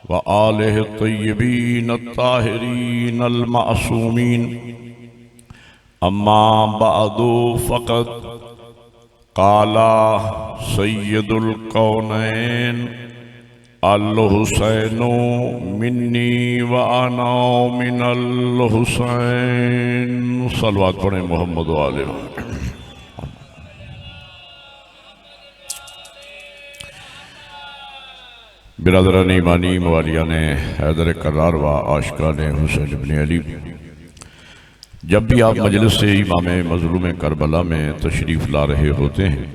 व आलिहि तय्यबीन अत्ताहिरीन अल-मासूमीन। अम्मा बअदु फ़क़द क़ाला सय्यदुल कौनैन अल-हुसैनु मिन्नी व अना मिनल हुसैन। सलवात पढ़ें मोहम्मद व आले। बिरादरान ईमानी मवालियान हैदर करार व आशिकान हुसैन इब्न अली, जब भी आप मजलिस से इमाम मज़लूम करबला में तशरीफ़ ला रहे होते हैं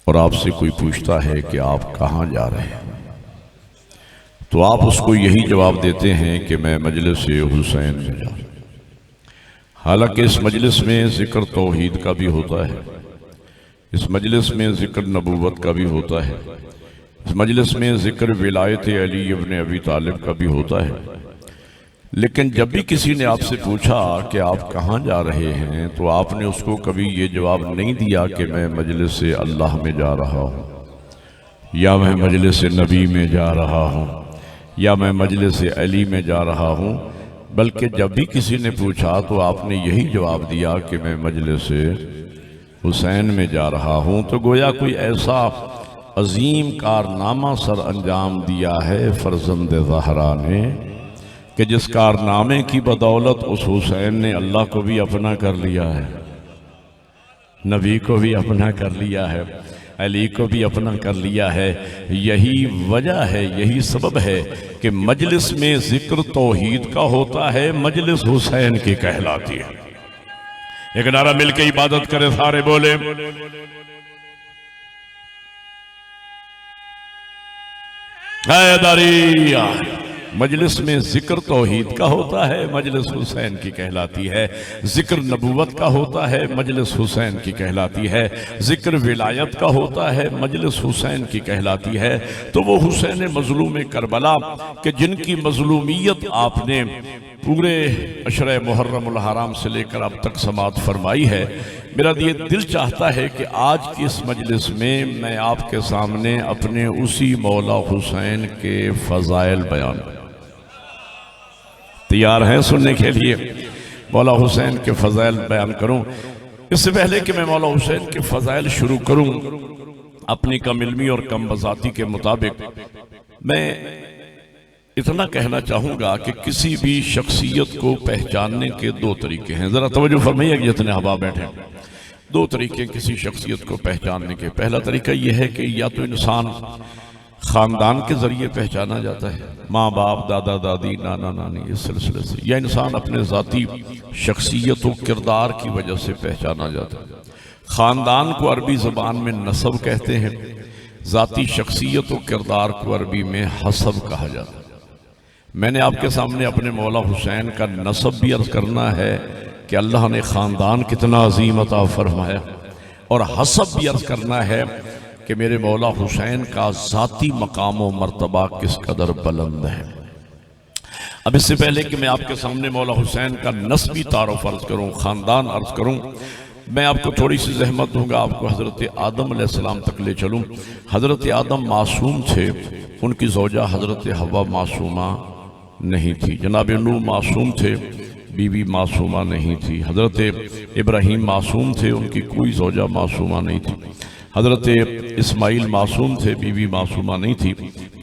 और आपसे कोई पूछता है कि आप कहाँ जा रहे हैं, तो आप उसको यही जवाब देते हैं कि मैं मजलिस हुसैन में जा रहा हूँ। हालांकि इस मजलिस में ज़िक्र तौहीद का भी होता है, इस मजलिस में ज़िक्र नबूवत का भी होता है, इस मजलिस में ज़िक्र विलायत अली इब्न अबी तालिब का भी होता है। लेकिन जब भी किसी ने आपसे पूछा कि आप कहाँ जा रहे हैं, तो आपने उसको कभी ये जवाब नहीं दिया कि मैं मजलिस अल्लाह में जा रहा हूँ, या मैं मजलिस नबी में जा रहा हूँ, या मैं मजलिस अली में जा रहा हूँ, बल्कि जब भी किसी ने पूछा तो आपने यही जवाब दिया कि मैं मजलिस हुसैन में जा रहा हूँ। तो गोया कोई ऐसा अजीम कारनामा सर अंजाम दिया है फर्जंद ज़हरा ने कि जिस कारनामे की बदौलत उस हुसैन ने अल्लाह को भी अपना कर लिया है, नबी को भी अपना कर लिया है, अली को भी अपना कर लिया है। यही वजह है, यही सबब है कि मजलिस में जिक्र तौहीद का होता है, मजलिस हुसैन की कहलाती है। एक नारा मिलके इबादत करे, सारे बोले हैदरिया। मजलिस में जिक्र तौहीद का होता है, मजलिस हुसैन की कहलाती है। जिक्र नबूवत का होता है, मजलिस हुसैन की कहलाती है। जिक्र विलायत का होता है, मजलिस हुसैन की कहलाती है। तो वो हुसैन मजलूम करबला कि जिनकी मजलूमियत आपने पूरे अशरे मुहर्रमुल हराम से लेकर अब तक समाअत फरमाई है, मेरा ये दिल चाहता है कि आज की इस मजलिस में मैं आपके सामने अपने उसी मौला हुसैन के फ़ज़ाइल बयान। तैयार हैं सुनने के लिए? मौला हुसैन के फ़ज़ाइल बयान करूं। इससे पहले कि मैं मौला हुसैन के फ़ज़ाइल शुरू करूं, अपनी कम इल्मी और कम बज़ाती के मुताबिक मैं इतना कहना चाहूँगा कि किसी भी शख्सियत को पहचानने के दो तरीके हैं। ज़रा तवज्जो फरमाइए कि जितने हवा बैठे, दो तरीके किसी शख्सियत को पहचानने के। पहला तरीका यह है कि या तो इंसान ख़ानदान के ज़रिए पहचाना जाता है, माँ बाप, दादा दादी, नाना नानी, इस सिलसिले से, या इंसान अपने ज़ाती शख्सियत व किरदार की वजह से पहचाना जाता है। ख़ानदान को अरबी ज़बान में नसब कहते हैं, ज़ाती शख्सियत व किरदार को अरबी में हसब कहा जाता है। मैंने आपके सामने अपने मौला हुसैन का नसब भी अर्ज़ करना है कि अल्लाह ने ख़ानदान कितना अजीम अता फरमाया, और हसब भी अर्ज़ करना है कि मेरे मौला हुसैन का ज़ाती मकाम व मर्तबा किस कदर बुलंद है। अब इससे पहले कि मैं आपके सामने मौला हुसैन का नस्बी तारुफ अर्ज़ करूँ, ख़ानदान अर्ज़ करूँ, मैं आपको थोड़ी सी जहमत दूंगा, आपको हज़रत आदम अलैहिस्सलाम तक ले चलूँ। हज़रत आदम मासूम थे, उनकी ज़ौजा हज़रत हव्वा मासूमा नहीं थी। जनाब नूह मासूम थे, बीवी मासूमा नहीं थी। हज़रत इब्राहीम मासूम थे, उनकी कोई ज़ौजा मासूमा नहीं थी। हज़रत इस्माइल मासूम थे, बीवी मासूमा नहीं थी।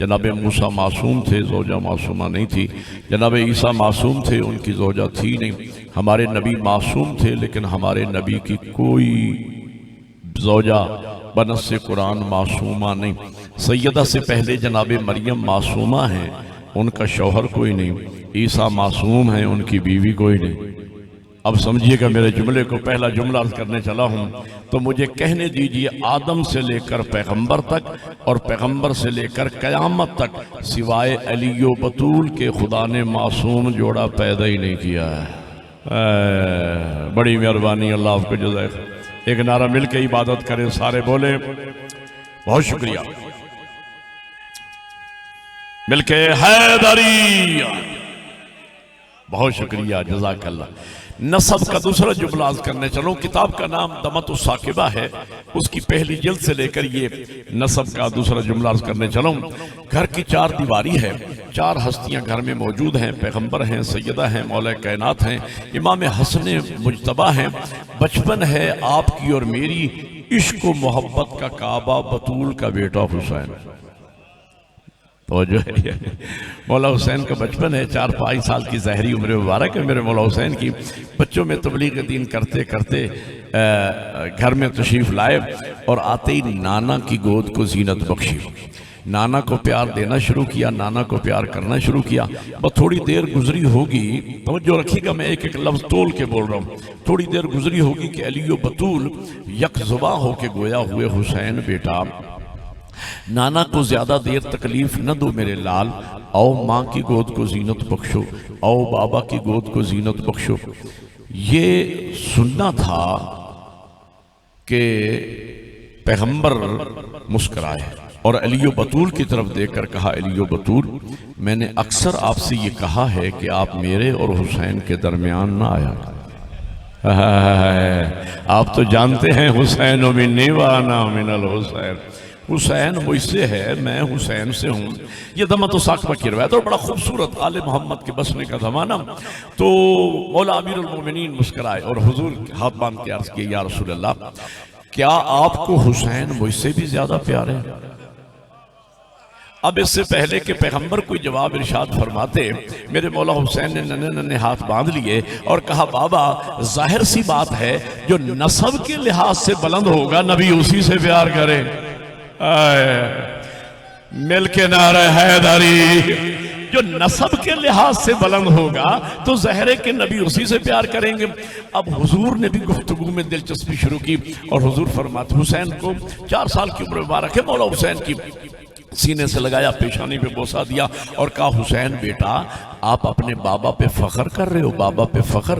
जनाब मूसा मासूम थे, ज़ौजा मासूमा नहीं थी। जनाब ईसा मासूम थे, उनकी ज़ौजा थी नहीं। हमारे नबी मासूम थे, लेकिन हमारे नबी की कोई ज़ौजा बनस्से कुरान मासूमा नहीं। सैयदा से पहले जनाब मरियम मासूमा हैं, उनका शौहर कोई नहीं। ईसा मासूम है, उनकी बीवी कोई नहीं। अब समझिएगा मेरे जुमले को, पहला जुमला अर्ज़ करने चला हूँ तो मुझे कहने दीजिए, आदम से लेकर पैगंबर तक और पैगंबर से लेकर क़यामत तक सिवाय अली व बतूल के खुदा ने मासूम जोड़ा पैदा ही नहीं किया है। बड़ी मेहरबानी, अल्लाह आपको जज़ाए। एक नारा मिल के इबादत करें, सारे बोले बहुत शुक्रिया। मिलके हैदरिया। बहुत शुक्रिया, जज़ाकल्लाह। नसब का दूसरा जुमला अर्ज़ करने चलो। किताब का नाम दमतुस साकिबा है, उसकी पहली जिल्द से लेकर ये नसब का दूसरा जुमला अर्ज़ करने चलो। घर की चार दीवारी है, चार हस्तियां घर में मौजूद हैं, पैगंबर हैं, सैयदा हैं, मौला कायनात हैं, इमाम हसन मुजतबा हैं। बचपन है आपकी और मेरी, इश्क व मोहब्बत का काबा, बतूल का बेटा हुसैन। तो जो है मौला हुसैन का बचपन है, 4-5 साल की ज़हरी उम्र मुबारक है मेरे मौला हुसैन की। बच्चों में तबलीग दीन करते करते घर में तशरीफ़ लाए और आते ही नाना की गोद को जीनत बख्शी, नाना को प्यार देना शुरू किया, नाना को प्यार करना शुरू किया। बस थोड़ी देर गुजरी होगी, तवज्जो रखिएगा, मैं एक एक लफ्ज़ तोल के बोल रहा हूँ। थोड़ी देर गुजरी होगी कि अली व बतूल यकजुबा होके गोया हुए, हुसैन बेटा नाना को ज्यादा देर तकलीफ न दो मेरे लाल, आओ माँ की गोद को जीनत बख्शो, आओ बाबा की गोद को जीनत बख्शो। ये सुनना था कि पैगंबर मुस्कुराए और अली बतूल की तरफ देखकर कहा, अली बतूल मैंने अक्सर आपसे ये कहा है कि आप मेरे और हुसैन के दरमियान ना आया। आप तो जानते हैं हुसैन मिन्नी व अना मिनल हुसैन, हुसैन मुझसे है, मैं हुसैन से हूँ। ये दमतुस साकिबा की रवायत और बड़ा खूबसूरत आले मोहम्मद के बसने का ज़माना। तो मौला अमीरुल मोमिनीन मुस्कुराए और हुजूर हाथ बांध के अर्ज़ किया, या रसूल अल्लाह, क्या आपको हुसैन मुझसे भी ज्यादा प्यार है? अब इससे पहले कि पैगंबर कोई जवाब इरशाद फरमाते, मेरे मौला हुसैन ने नन्हे नन्हे हाथ बांध लिए और कहा, बाबा जाहिर सी बात है जो नसब के लिहाज से बुलंद होगा नबी उसी से प्यार करे। मिल के नारे हैदरी, जो नसब के लिहाज से बुलंद होगा तो ज़हरे के नबी उसी से प्यार करेंगे। अब हुजूर ने भी गुफ्तगू में दिलचस्पी शुरू की और हुजूर फरमाते, हुसैन को 4 साल की उम्र मुबारक है, मौला हुसैन की सीने से लगाया, पेशानी पे बोसा दिया और कहा, हुसैन बेटा आप अपने बाबा पे फख्र कर रहे हो, बाबा पे फख्र।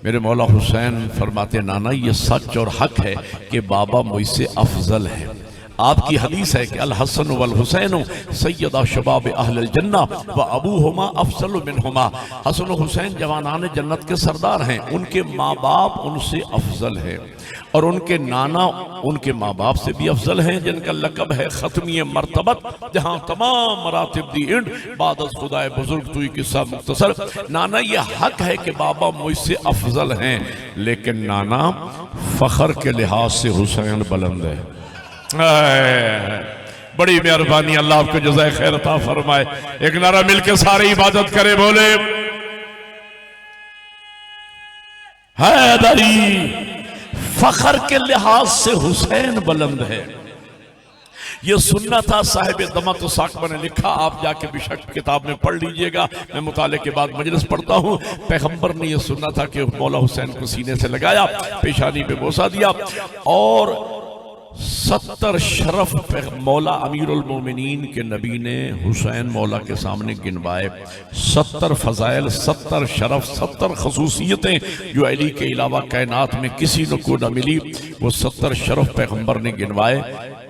मेरे मौला हुसैन फरमाते, नाना ये सच और हक है कि बाबा मुझसे अफजल है। आपकी हदीस है कि अल हसन वल हुसैन सैयदा शबाब अहल जन्ना व अबूहुमा अफजल मिनहुमा। हसन हुसैन जवानान जन्नत के सरदार हैं, उनके माँ बाप उनसे अफजल है और उनके नाना उनके माँ बाप से भी अफजल हैं, जिनका लकब है खत्मी मरतबत, जहाँ तमाम मरातिब दी इंड बादस खुदाए बुजुर्ग तुई किस्सा मुख्तसर। नाना ये हक है कि बाबा मुझसे अफजल हैं, लेकिन नाना फख्र के लिहाज से हुसैन बुलंद है। बड़ी मेहरबानी, अल्लाह आपको जज़ाए खैर अता फरमाए। एक नारा मिलके सारे इबादत करे, बोले हैदरी, फख्र के लिहाज से हुसैन बुलंद है। ये सुनना था। साहिब दमतुस साकिबा ने लिखा, आप जाके बेशक किताब में पढ़ लीजिएगा, मैं मुताले के बाद मजलिस पढ़ता हूँ। पैगंबर ने यह सुनना था कि मौला हुसैन को सीने से लगाया, पेशानी पे बोसा दिया और 70 शरफ मौला अमीरुल मोमिनीन के नबी ने हुसैन मौला के सामने गिनवाए। 70 फजाइल, 70 शरफ, 70 खसूसियतें जो अली के अलावा कायनात में किसी को न मिली, वो 70 शरफ पैगंबर ने गिनवाए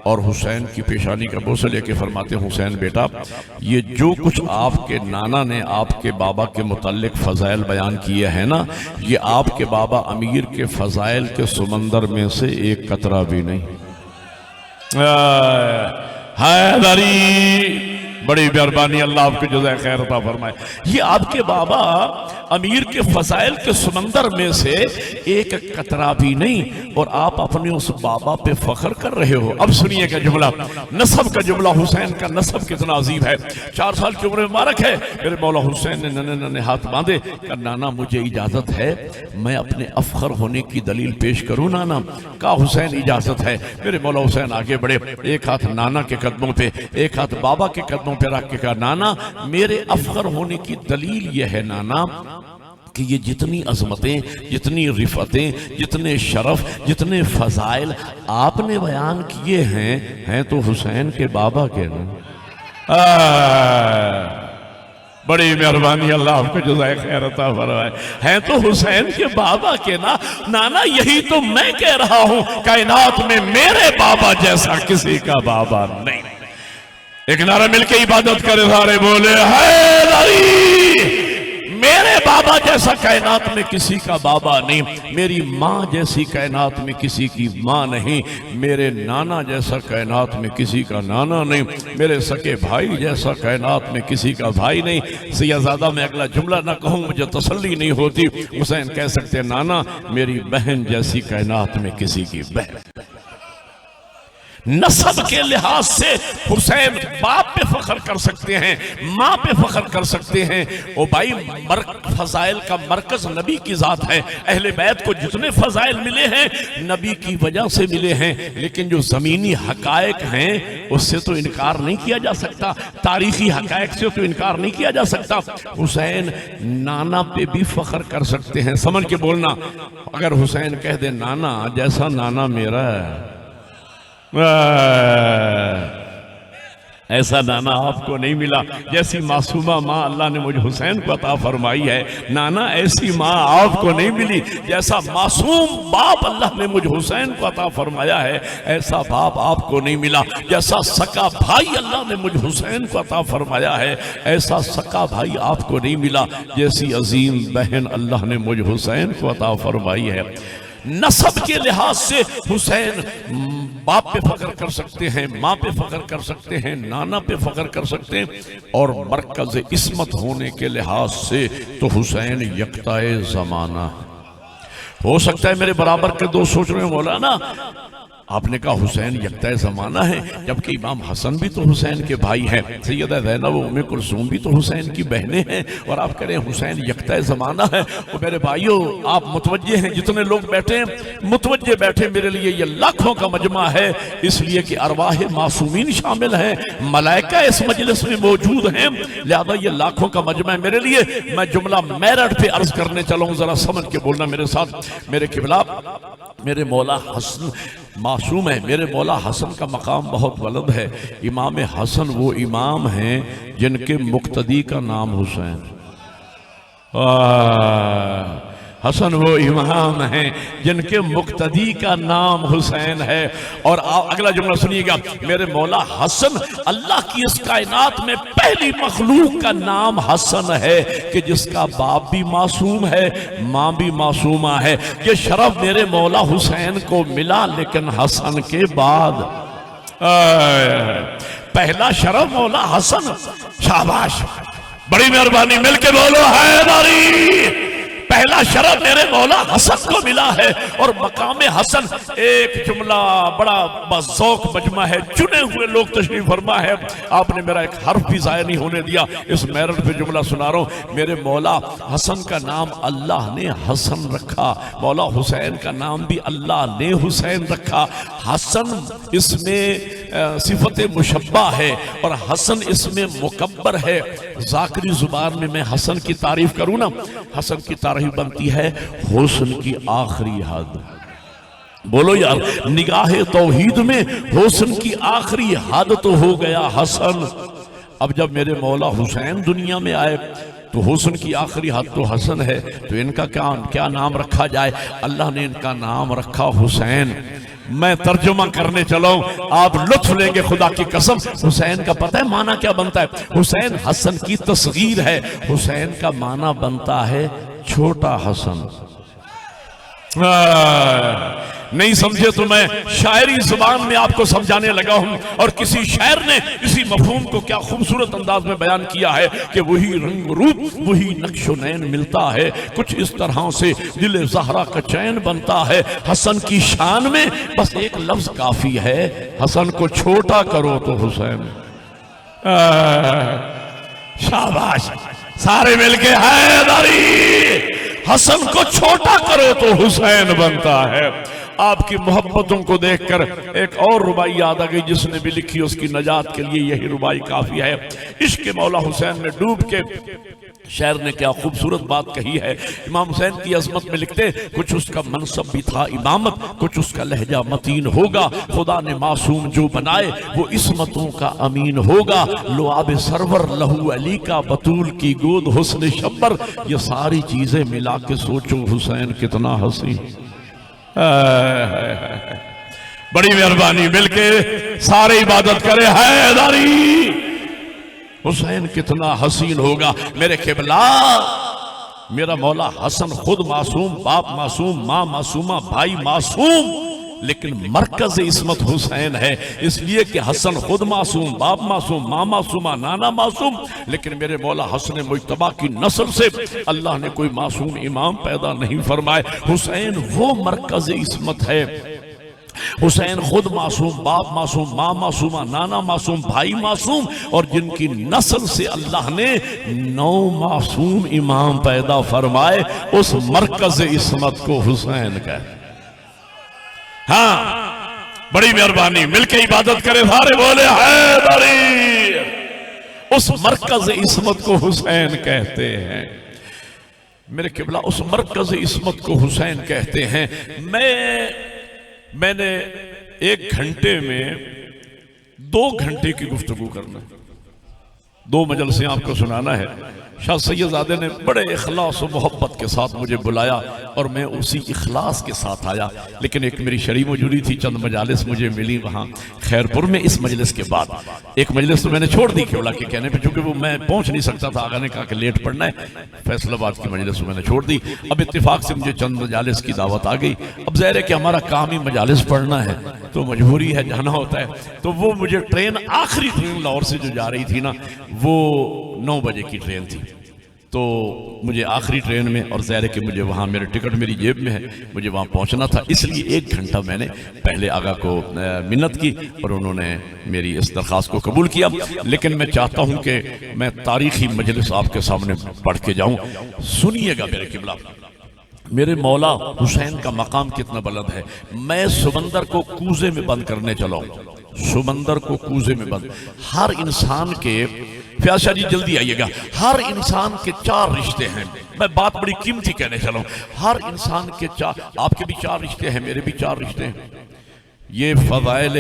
और हुसैन की पेशानी का बोसा लेके फरमाते, हुसैन बेटा ये जो कुछ आपके नाना ने आपके बाबा के मुताल्लिक फजाइल बयान किए हैं ना, ये आपके बाबा अमीर के फजाइल के समंदर में से एक कतरा भी नहीं। हैदरी, बड़ी मेहरबानी, अल्लाह आपको जज़ाए खैर अता फरमाए। ये आपके बाबा अमीर के फजाइल के समंदर में से एक कतरा भी नहीं और आप अपने उस बाबा पे फख्र कर रहे हो। अब सुनिएगा जुमला, नसब का जुमला। हुसैन का नसब कितना अजीब है। 4 साल की उम्र मुबारक है। मेरे मौला हुसैन ने नन्हे नन्हे हाथ बांधे, कहा नाना मुझे इजाजत है मैं अपने अफखर होने की दलील पेश करूं नाना। कहा हुसैन इजाजत है। मेरे मौला हुसैन आगे बढ़े, एक हाथ नाना के कदमों पे, एक हाथ बाबा के कदमों पे रख के कहा, नाना मेरे अफखर होने की दलील यह है नाना कि ये जितनी अजमतें, जितनी रिफतें, जितने शरफ, जितने फजाइल आपने बयान किए हैं तो हुसैन के बाबा के ना। बड़ी मेहरबानी, अल्लाह आपको जज़ाए खैर अता फरमाए। हैं तो हुसैन के बाबा के ना। नाना यही तो मैं कह रहा हूं, कायनात में मेरे बाबा जैसा किसी का बाबा नहीं। एक नारा मिलके इबादत करे सारे, बोले हैदरी, मेरे बाबा बाबा जैसा कायनात में किसी का बाबा नहीं, मेरी माँ जैसी कायनात में किसी की माँ नहीं, मेरे नाना जैसा कायनात में किसी का नाना नहीं, मेरे सके भाई जैसा कायनात में किसी का भाई नहीं। सैयदजादा मैं अगला जुमला ना कहूँ मुझे तसल्ली नहीं होती। हुसैन कह सकते नाना मेरी बहन जैसी कायनात में किसी की बहन। नस्ब के लिहाज से हुसैन बाप पे फख्र कर सकते हैं, माँ पे फख्र कर सकते हैं। ओ भाई फजाइल का मरकज नबी की जात है। अहले बैत को जितने फजाइल मिले हैं नबी की वजह से मिले हैं, लेकिन जो जमीनी हकायक हैं उससे तो इनकार नहीं किया जा सकता, तारीखी हकायक से तो इनकार नहीं किया जा सकता। हुसैन नाना पे भी फख्र कर सकते हैं। समझ के बोलना, अगर हुसैन कह दे नाना जैसा नाना मेरा है, ऐसा नाना आपको नहीं मिला। जैसी मासूमा माँ अल्लाह ने मुझे हुसैन को अता फरमाई है, नाना ऐसी माँ आपको नहीं मिली। जैसा मासूम बाप अल्लाह ने मुझे हुसैन को अता फरमाया है, ऐसा बाप आपको नहीं मिला। जैसा सका भाई अल्लाह ने मुझे हुसैन को अता फरमाया है, ऐसा सका भाई आपको नहीं मिला। जैसी अजीम बहन अल्लाह ने मुझे हुसैन को अता फरमाई है। नस्ब के लिहाज से हुसैन बाप पे फख्र कर सकते हैं, माँ पे फख्र कर सकते हैं, नाना पे फख्र कर सकते हैं, और मरकज इस्मत होने के लिहाज से तो हुसैन यक्ताए ज़माना। हो सकता है मेरे बराबर के दो सोच रहे हो मौलाना आपने कहा हुसैन यक्ताए ज़माना है, जबकि इमाम हसन भी तो हुसैन के भाई हैं, सैयदा ज़ैनब व उम्मे कुलसूम भी तो हुसैन की बहनें हैं, और आप कह रहे हैं हुसैन यक्ताए ज़माना है। तो मेरे भाइयों आप मुतवज्जे हैं, जितने लोग बैठे हैं मुतवज्जे बैठे, मेरे लिए ये लाखों का मजमा है, इसलिए कि अरवाह मासूमीन शामिल हैं, मलाइका इस मजलिस में मौजूद हैं, लिहाजा ये लाखों का मजमा है मेरे लिए। मैं जुमला मेरठ पे अर्ज करने चला हूँ, जरा समझ के बोलना मेरे साथ। मेरे किबला मेरे मौला हसन मासूम है, मेरे मौला हसन का मकाम बहुत बुलंद है। इमाम हसन वो इमाम हैं जिनके मुक्तदी का नाम हुसैन। हसन वो इमाम हैं जिनके मुक्तदी का नाम हुसैन है। और अगला जुमला सुनिएगा, मेरे मौला हसन अल्लाह की इस कायनात में पहली मखलूक का नाम हसन है कि जिसका बाप भी मासूम है, माँ भी मासूमा है। ये शरफ मेरे मौला हुसैन को मिला, लेकिन हसन के बाद पहला शरफ मौला हसन। शाबाश, बड़ी मेहरबानी, मिलके बोलो हैदरी। पहला शरफ मेरे मौला हसन को मिला है। और मकाम हसन एक जुमला बड़ा बज़ौक़ मजमा है, चुने हुए लोग तशरीफ फरमा है, आपने मेरा एक हर्फ भी ज़ाया नहीं होने दिया, इस मेरठ पे जुमला सुना रहा हूँ। मेरे मौला हसन का नाम अल्लाह ने हसन रखा, मौला हुसैन का नाम भी अल्लाह ने हुसैन रखा। हसन इसमें सिफत मुशब्बा है और हसन इसमें मुकब्बर है। ज़ाकरी ज़ुबान में मैं हसन की तारीफ करूँ ना, हसन की तारीफ बनती है हुस्न की आखिरी हद। बोलो यार, निगाहे तौहीद में हुस्न की आखिरी हद तो हो गया हसन। अब जब मेरे मौला हुसैन दुनिया में आए तो हुस्न की आखिरी हद तो हसन है, तो इनका क्या नाम रखा जाए? अल्लाह ने इनका नाम रखा हुसैन। मैं तर्जुमा करने चला हूं, आप लुत्फ लेंगे खुदा की कसम। हुसैन का पता है माना क्या बनता है? हुसैन हसन की तस्गीर है, हुसैन का माना बनता है छोटा हसन। नहीं समझे तो मैं शायरी जुबान में आपको समझाने लगा हूं, और किसी शायर ने इसी मफहूम को क्या खूबसूरत अंदाज में बयान किया है कि वही रंग रूप वही नक्शो नैन मिलता है, कुछ इस तरह से दिल ज़हरा का चैन बनता है। हसन की शान में बस एक लफ्ज काफी है, हसन को छोटा करो तो हुसैन। शाबाश, सारे मिलके हैदरी। हसन को छोटा करो तो हुसैन बनता है। आपकी मोहब्बतों को देखकर एक और रुबाई याद आ गई जिसने भी लिखी, उसकी नजात के लिए यही रुबाई काफी है। इश्क मौला हुसैन में डूब के शायर ने क्या खूबसूरत बात कही है। इमाम हुसैन की अजमत में लिखते, कुछ उसका मनसब भी था इमामत, कुछ उसका लहजा मतीन होगा, खुदा ने मासूम जो बनाए वो इस्मतों का अमीन होगा। लुआब सरवर लहू अली का बतूल की गोद हुस्न शब्बर, ये सारी चीजें मिला के सोचो हुसैन कितना हसी। बड़ी मेहरबानी, मिलके सारे इबादत करे हैदरी। हुसैन कितना हसीन होगा। मेरे क़िबला मेरा मौला हसन खुद मासूम, बाप मासूम, माँ मासूमा, भाई मासूम, लेकिन मरकज इस्मत हुसैन है। इसलिए कि हसन खुद मासूम, बाप मासूम, माँ मासूमा, नाना मासूम, लेकिन मेरे मौला हसन मुज्तबा की नस्ल से अल्लाह ने कोई मासूम इमाम पैदा नहीं फरमाए। हुसैन वो मरकज इस्मत है। हुसैन खुद मासूम, बाप मासूम, माँ मासूमा, नाना मासूम, भाई मासूम, और जिनकी नस्ल से अल्लाह ने 9 मासूम इमाम पैदा फरमाए, उस मरकज इस्मत को हुसैन का। हाँ, बड़ी मेहरबानी, मिलके इबादत करे सारे, बोले हैदरी। उस मरकज इस्मत को हुसैन कहते हैं मेरे किबला, उस मरकज इस्मत को हुसैन कहते हैं। मैंने 1 घंटे में 2 घंटे की गुफ्तगू करना है, 2 मजलिसें आपको सुनाना है। शाह सैयदजादे ने बड़े इखलास और मोहब्बत के साथ मुझे बुलाया और मैं उसी इखलास के साथ आया। लेकिन एक मेरी शरी मौजूदी थी, चंद मजालिस मुझे मिली वहाँ खैरपुर में। इस मजलिस के बाद एक मजलिस तो मैंने छोड़ दी केवड़ा के कहने पे, चूंकि वो मैं पहुँच नहीं सकता था। आगा ने कहा कि लेट पढ़ना है, फैसलाबाद की मजलिस मैंने छोड़ दी। अब इत्तेफाक से मुझे चंद मजालिस की दावत आ गई। अब ज़ाहिर है कि हमारा काम ही मजालिस पढ़ना है, तो मजबूरी है, जाना होता है। तो वो मुझे ट्रेन, आखिरी ट्रेन लाहौर से जो जा रही थी ना, वो 9 बजे की ट्रेन थी। तो मुझे आखिरी ट्रेन में, और ज़ाहिर है कि मुझे वहाँ, मेरे टिकट मेरी जेब में है, मुझे वहाँ पहुँचना था। इसलिए 1 घंटा मैंने पहले आगा को मिन्नत की और उन्होंने मेरी इस दरख्वास्त को कबूल किया। लेकिन मैं चाहता हूँ कि मैं तारीख़ी मजलिस आपके सामने पढ़ के जाऊँ। सुनिएगा मेरे किबला, मेरे मौला हुसैन का मकाम कितना बुलंद है। मैं समंदर को कूजे में बंद करने चला हूँ, समंदर को कूजे में बंद। हर इंसान के, फ्यासा जी जल्दी आइएगा, हर इंसान के 4 रिश्ते हैं। मैं बात बड़ी कीमती कहने चला हूँ। हर इंसान के 4, आपके भी 4 रिश्ते हैं, मेरे भी 4 रिश्ते हैं। ये फ़ज़ाइल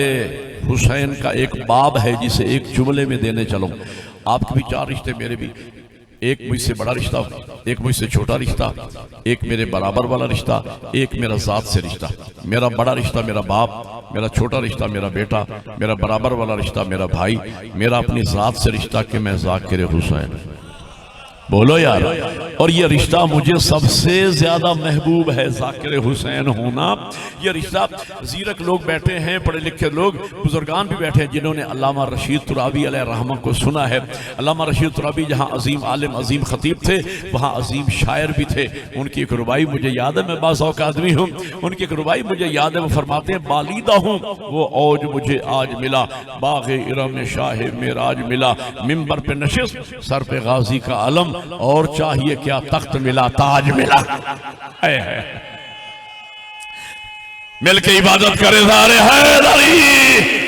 हुसैन का एक बाब है जिसे एक जुमले में देने चलूँ। आपके भी 4 रिश्ते, मेरे भी। एक मुझसे बड़ा रिश्ता, एक मुझसे छोटा रिश्ता, एक मेरे बराबर वाला रिश्ता, एक मेरा ज़ात से रिश्ता। मेरा बड़ा रिश्ता मेरा बाप, मेरा छोटा रिश्ता मेरा बेटा, मेरा बराबर वाला रिश्ता मेरा भाई, मेरा अपनी ज़ात से रिश्ता कि मैं ज़ाकिर हुसैन। बोलो यार। और ये रिश्ता मुझे सबसे ज्यादा महबूब है, ज़ाकिर हुसैन होना। ये रिश्ता, ज़ीरक लोग बैठे हैं, पढ़े लिखे लोग, बुजुर्गान भी बैठे हैं जिन्होंने अल्लामा रशीद तुराबी अलैहि रहमा को सुना है। अल्लामा रशीद तुराबी जहाँ अजीम आलिम, अजीम खतीब थे, वहाँ अजीम शायर भी थे। उनकी एक रुबाई मुझे याद है, मैं बाज़ौक़ आदमी हूँ, उनकी एक रुबाई मुझे याद है। वो फरमाते हैं, बालीदा हूँ वो औज मुझे आज मिला, बाग़ इरम शाह मेराज मिला, मिंबर पे नशिस्त सर पे गाजी का अलम, और चाहिए क्या तख्त मिला ताज मिला। मिलके इबादत करे सारे, हैदरी।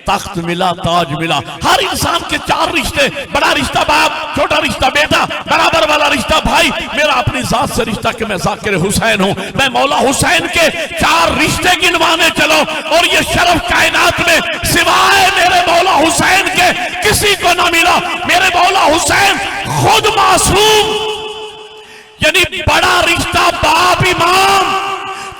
तख्त मिला, ताज मिला। हर इंसान के 4 रिश्ते, बड़ा रिश्ता बाप, छोटा रिश्ता बेटा, बराबर वाला रिश्ता भाई, मेरा अपनी जात से रिश्ता कि मैं ज़ाकिर हुसैन हूं। मैं मौला हुसैन के 4 रिश्ते गिनवाने चलो, और ये शरफ कायनात में सिवाय मेरे मौला हुसैन के किसी को ना मिला। मेरे मौला हुसैन खुद मासूम, यानी बड़ा रिश्ता बाप इमाम,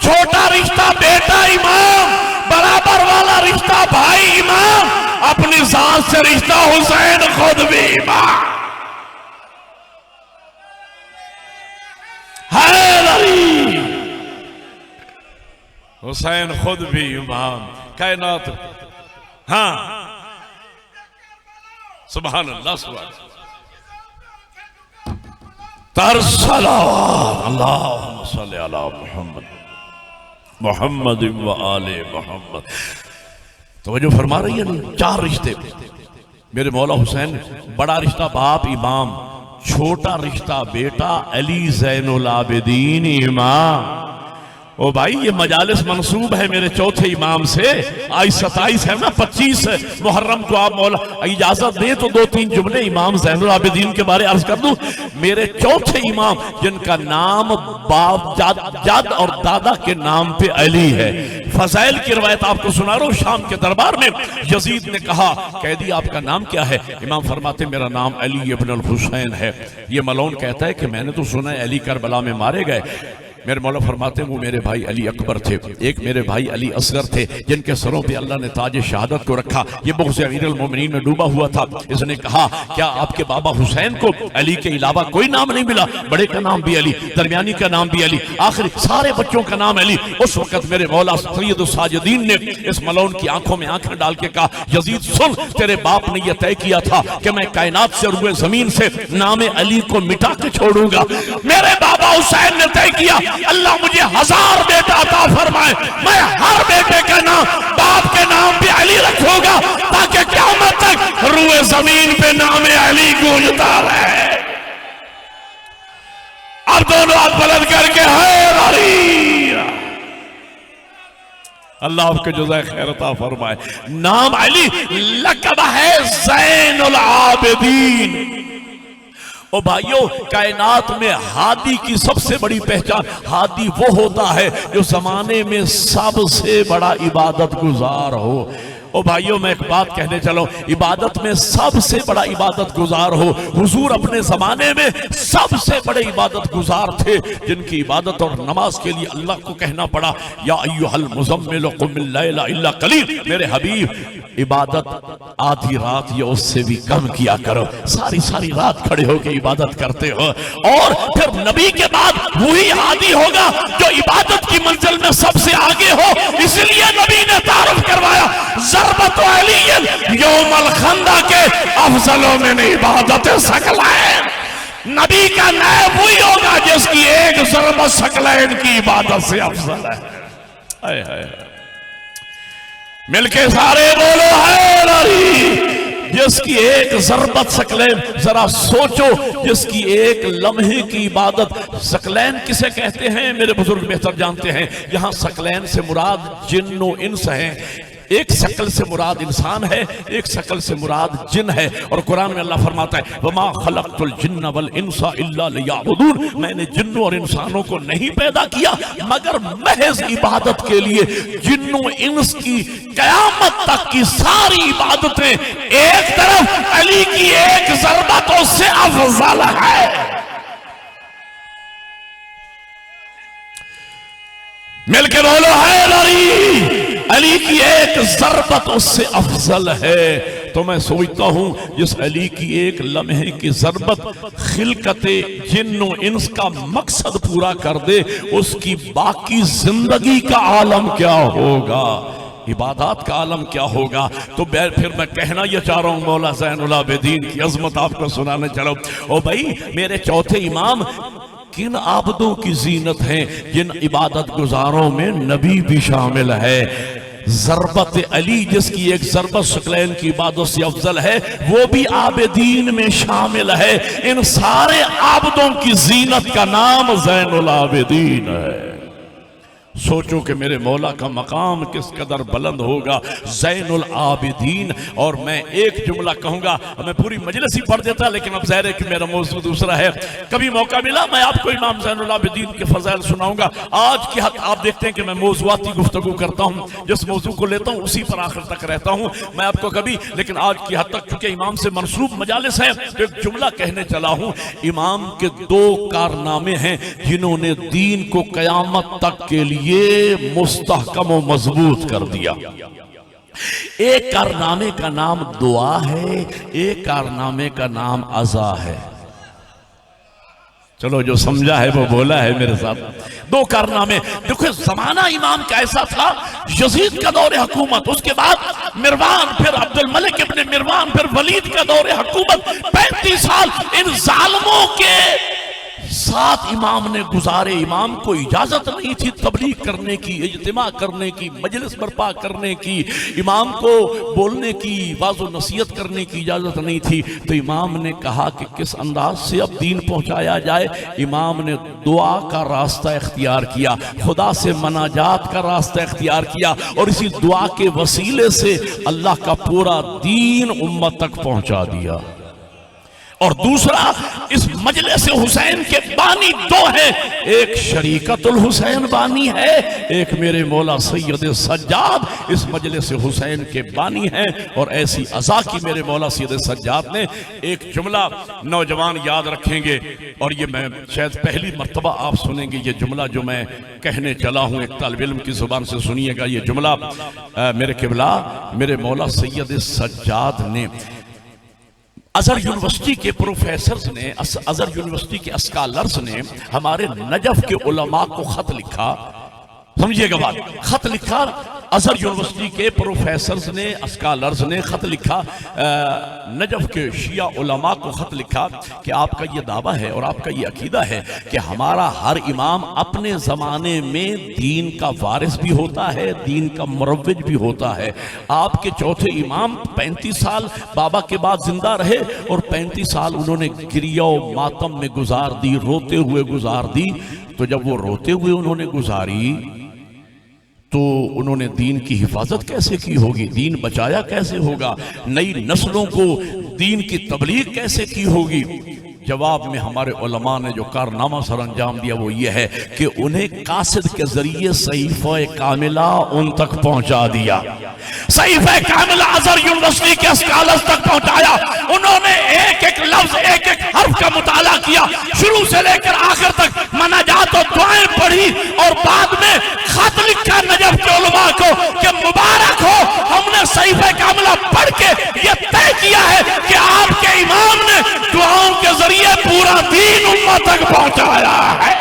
छोटा रिश्ता बेटा इमाम, बराबर वाला रिश्ता भाई इमाम, अपनी जात से रिश्ता हुसैन खुद भी इमाम। हैदरी, हुसैन खुद भी इमाम, कायनात। हाँ, सुभान अल्लाह, सुभान तरसलावत, अल्लाहुम्मा सल्ली अला मुहम्मद मोहम्मद व आले मोहम्मद। तो जो फरमा रही है ना, 4 रिश्ते मेरे मौला हुसैन। बड़ा रिश्ता बाप इमाम, छोटा रिश्ता बेटा अली ज़ैनुल आबिदीन इमाम। ओ भाई, ये मजालिस मंसूब है मेरे चौथे इमाम से। आज 27 है ना, 25 मुहर्रम को आप मौला इजाजत दे तो 2-3 जुमले इमाम ज़ैनुल आबिदीन के बारे अर्ज कर दूं। मेरे चौथे इमाम, जिनका नाम बाप, जाद और दादा के नाम पे अली है। फज़ाइल की रवायत आपको सुना रहा हूं। शाम के दरबार में यजीद ने कहा, कैदी आपका नाम क्या है? इमाम फरमाते, मेरा नाम अली इब्न अल हुसैन है। ये मलौन कहता है कि मैंने तो सुना है अली करबला में मारे गए। मेरे मौला फरमाते हैं वो मेरे भाई अली अकबर थे, एक मेरे भाई अली असगर थे, जिनके सरों पे अल्लाह ने ताज शहादत को रखा। ये बुग़्ज़ अमीरुल मोमिनीन में डूबा हुआ था। इसने कहा क्या आपके बाबा हुसैन को अली के अलावा कोई नाम नहीं मिला? बड़े का नाम भी अली, दरमियानी का नाम भी अली, आखिर सारे बच्चों का नाम अली। उस वक्त मेरे मौला सैयद साजिदीन ने इस मलौन की आंखों में आंखें डाल के कहा, यजीद सुन, तेरे बाप ने यह तय किया था कि मैं कायनात से रुए जमीन से नाम अली को मिटा के छोड़ूंगा। मेरे बाबा हुसैन ने तय किया अल्लाह मुझे 1000 बेटा अता फरमाए, मैं हर बेटे का नाम बाप के नाम पे अली रखूंगा ताकि क़यामत तक रुए जमीन पे नाम अली गूंजता रहे। अब दोनों हाथ बुलंद करके है अली, अल्लाह आपके जुज़ा खैर अता फरमाए। नाम अली लक़ब है ज़ैनुल आबिदीन। ओ भाइयों, कायनात में हादी की सबसे बड़ी पहचान, हादी वो होता है जो जमाने में सबसे बड़ा इबादत गुजार हो। ओ भाइयों, मैं एक बात कहने चलो, इबादत में सबसे बड़ा इबादत गुजार हो। हुजूर अपने जमाने में सबसे बड़े इबादत गुजार थे, जिनकी इबादत और नमाज के लिए अल्लाह को कहना पड़ा या अय्युहल मुज़म्मिल क़ुमिल लैला इल्ला क़लील। मेरे हबीब, इबादत आधी रात या उससे भी कम किया करो। सारी सारी रात खड़े होकर इबादत करते हो, और फिर नबी के बाद वही हादी होगा जो इबादत की मंजिल में सबसे आगे हो। इसलिए नबी ने तारुफ करवाया, ज़रबत अली यौमल खंदा के अफजलों में नहीं इबादत सकलैन। नबी का नायब वही होगा जिसकी एक ज़रबत सकलैन की इबादत से अफजल है। हाय हाय, मिलके सारे बोलो है अली, जिसकी एक ज़रबत सकलैन। जरा सोचो, जिसकी एक लम्हे की इबादत। सकलैन किसे कहते हैं मेरे बुजुर्ग बेहतर जानते हैं। यहां सकलैन से मुराद जिन्न व इंस हैं। एक शकल से मुराद इंसान है, एक शकल से मुराद जिन है। और कुरान में अल्लाह फरमाता है, वमा खलक़तुल जिन्न वल इंसा इल्ला लियअबुदून, मैंने जिन्नों और इंसानों को नहीं पैदा किया मगर महज इबादत के लिए। जिन्नों इंस की क़यामत तक की सारी इबादतें एक तरफ, अली की एक ज़रबतों से अफजल है। मिलके बोलो है अली की एक ज़रबत उससे अफजल है। तो मैं सोचता हूं जिस अली की एक लम्हे की ज़रबत खिलकते जिन्नो इंस का मकसद पूरा कर दे, उसकी बाकी जिंदगी का आलम क्या होगा, इबादत का आलम क्या होगा। तो फिर मैं कहना यह चाह रहा हूं, मौला ज़ैनुल आबिदीन की अजमत आपको सुनाने चलो। ओ भाई, मेरे चौथे इमाम किन आबदों की जीनत हैं, जिन इबादत गुजारों में नबी भी शामिल है। ज़रबत अली जिसकी एक ज़रबत शकलैन की इबादत से अफजल है, वो भी आबिदीन में शामिल है। इन सारे आबदों की जीनत का नाम ज़ैनुल आबिदीन है। सोचो कि मेरे मौला का मकाम किस कदर बुलंद होगा, ज़ैनुल आबिदीन। और मैं एक जुमला कहूँगा, मैं पूरी मजलिस ही पढ़ देता, लेकिन अब ज़ाहिर है कि मेरा मौजू दूसरा है। कभी मौका मिला मैं आपको इमाम ज़ैनुल आबिदीन के फ़ज़ाइल सुनाऊंगा। आज की हद आप देखते हैं कि मैं मौज़ूआती गुफ्तगू करता हूँ, जिस मौजू को लेता हूँ उसी पर आखिर तक रहता हूँ मैं आपको कभी। लेकिन आज की हद तक चूंकि इमाम से मनसूब मजालिस है, तो एक जुमला कहने चला हूँ। इमाम के 2 कारनामे हैं जिन्होंने दीन को क़यामत तक के लिए ये मुस्तहकम और मजबूत कर दिया। एक कारनामे का नाम दुआ है, एक कारनामे का नाम अज़ा है। चलो जो समझा है वो बोला है मेरे साथ। 2 कारनामे देखो। जमाना इमाम का ऐसा था, यजीद का दौरे हुकूमत, उसके बाद मिरवान, फिर अब्दुल मलिक इब्ने मिरवान, फिर वलीद का दौरे हुकूमत। 35 साल इन जालिमों के साथ इमाम ने गुजारे। इमाम को इजाजत नहीं थी तबलीग करने की, इज्तिमा करने की, मजलिस बर्पा करने की। इमाम को बोलने की, वाज़ो नसीहत करने की इजाजत नहीं थी। तो इमाम ने कहा कि किस अंदाज से अब दीन पहुंचाया जाए। इमाम ने दुआ का रास्ता इख्तियार किया, खुदा से मनाजात का रास्ता इख्तियार किया, और इसी दुआ के वसीले से अल्लाह का पूरा दीन उम्मत तक पहुंचा दिया। और दूसरा, इस मजलिस हुसैन के बानी दो हैं, एक शरीकतुल हुसैन बानी है, एक मेरे मौला सैयद सज्जाद इस मजलिस हुसैन के बानी हैं। और ऐसी अज़ा की मेरे मौला सैयद सज्जाद ने एक जुमला नौजवान याद रखेंगे, और ये मैं शायद पहली मर्तबा आप सुनेंगे ये जुमला जो मैं कहने चला हूँ, एक तालिब इल्म की जुबान से सुनिएगा ये जुमला। मेरे किबला मेरे मौला सैयद सज्जाद ने अजहर यूनिवर्सिटी के प्रोफेसर्स ने, अजहर यूनिवर्सिटी के स्कॉलर्स ने हमारे नजफ के उलमा को खत लिखा, समझिएगा बात, खत लिखा अजहर यूनिवर्सिटी के प्रोफेसर्स ने, स्कॉलर्स ने खत लिखा, नजफ के शिया उलमा को खत लिखा कि आपका ये दावा है और आपका ये अकीदा है कि हमारा हर इमाम अपने ज़माने में दीन का वारिस भी होता है, दीन का मुरव्विज भी होता है। आपके चौथे इमाम 35 साल बाबा के बाद जिंदा रहे और 35 साल उन्होंने गिरिया मातम में गुजार दी, रोते हुए गुजार दी। तो जब वो रोते हुए उन्होंने गुजारी तो उन्होंने दीन की हिफाजत कैसे की होगी, दीन बचाया कैसे होगा, नई नस्लों को दीन की तबलीग कैसे की होगी। जवाब में हमारे उलमा ने जो कारनामा सर अंजाम दिया वो ये है कि उन्हें कासिद के जरिए सहीफा कामिला उन तक पहुंचा दिया, सहीफा कामिला अजहर यूनिवर्सिटी के स्कॉलर्स तक पहुंचाया। उन्होंने एक एक लफ्ज, एक एक हर्फ का मुताला किया, शुरू से लेकर आखिर तक मनाजात और दुआएं पढ़ी, और बाद में खत लिखा नजफ के उलमा को कि मुबारक हो, हमने सहीफा कामिला पढ़ के ये तय किया है कि आपके इमाम ने दुआओं के जरिए ये पूरा दीन उम्मत तक पहुंचाया है।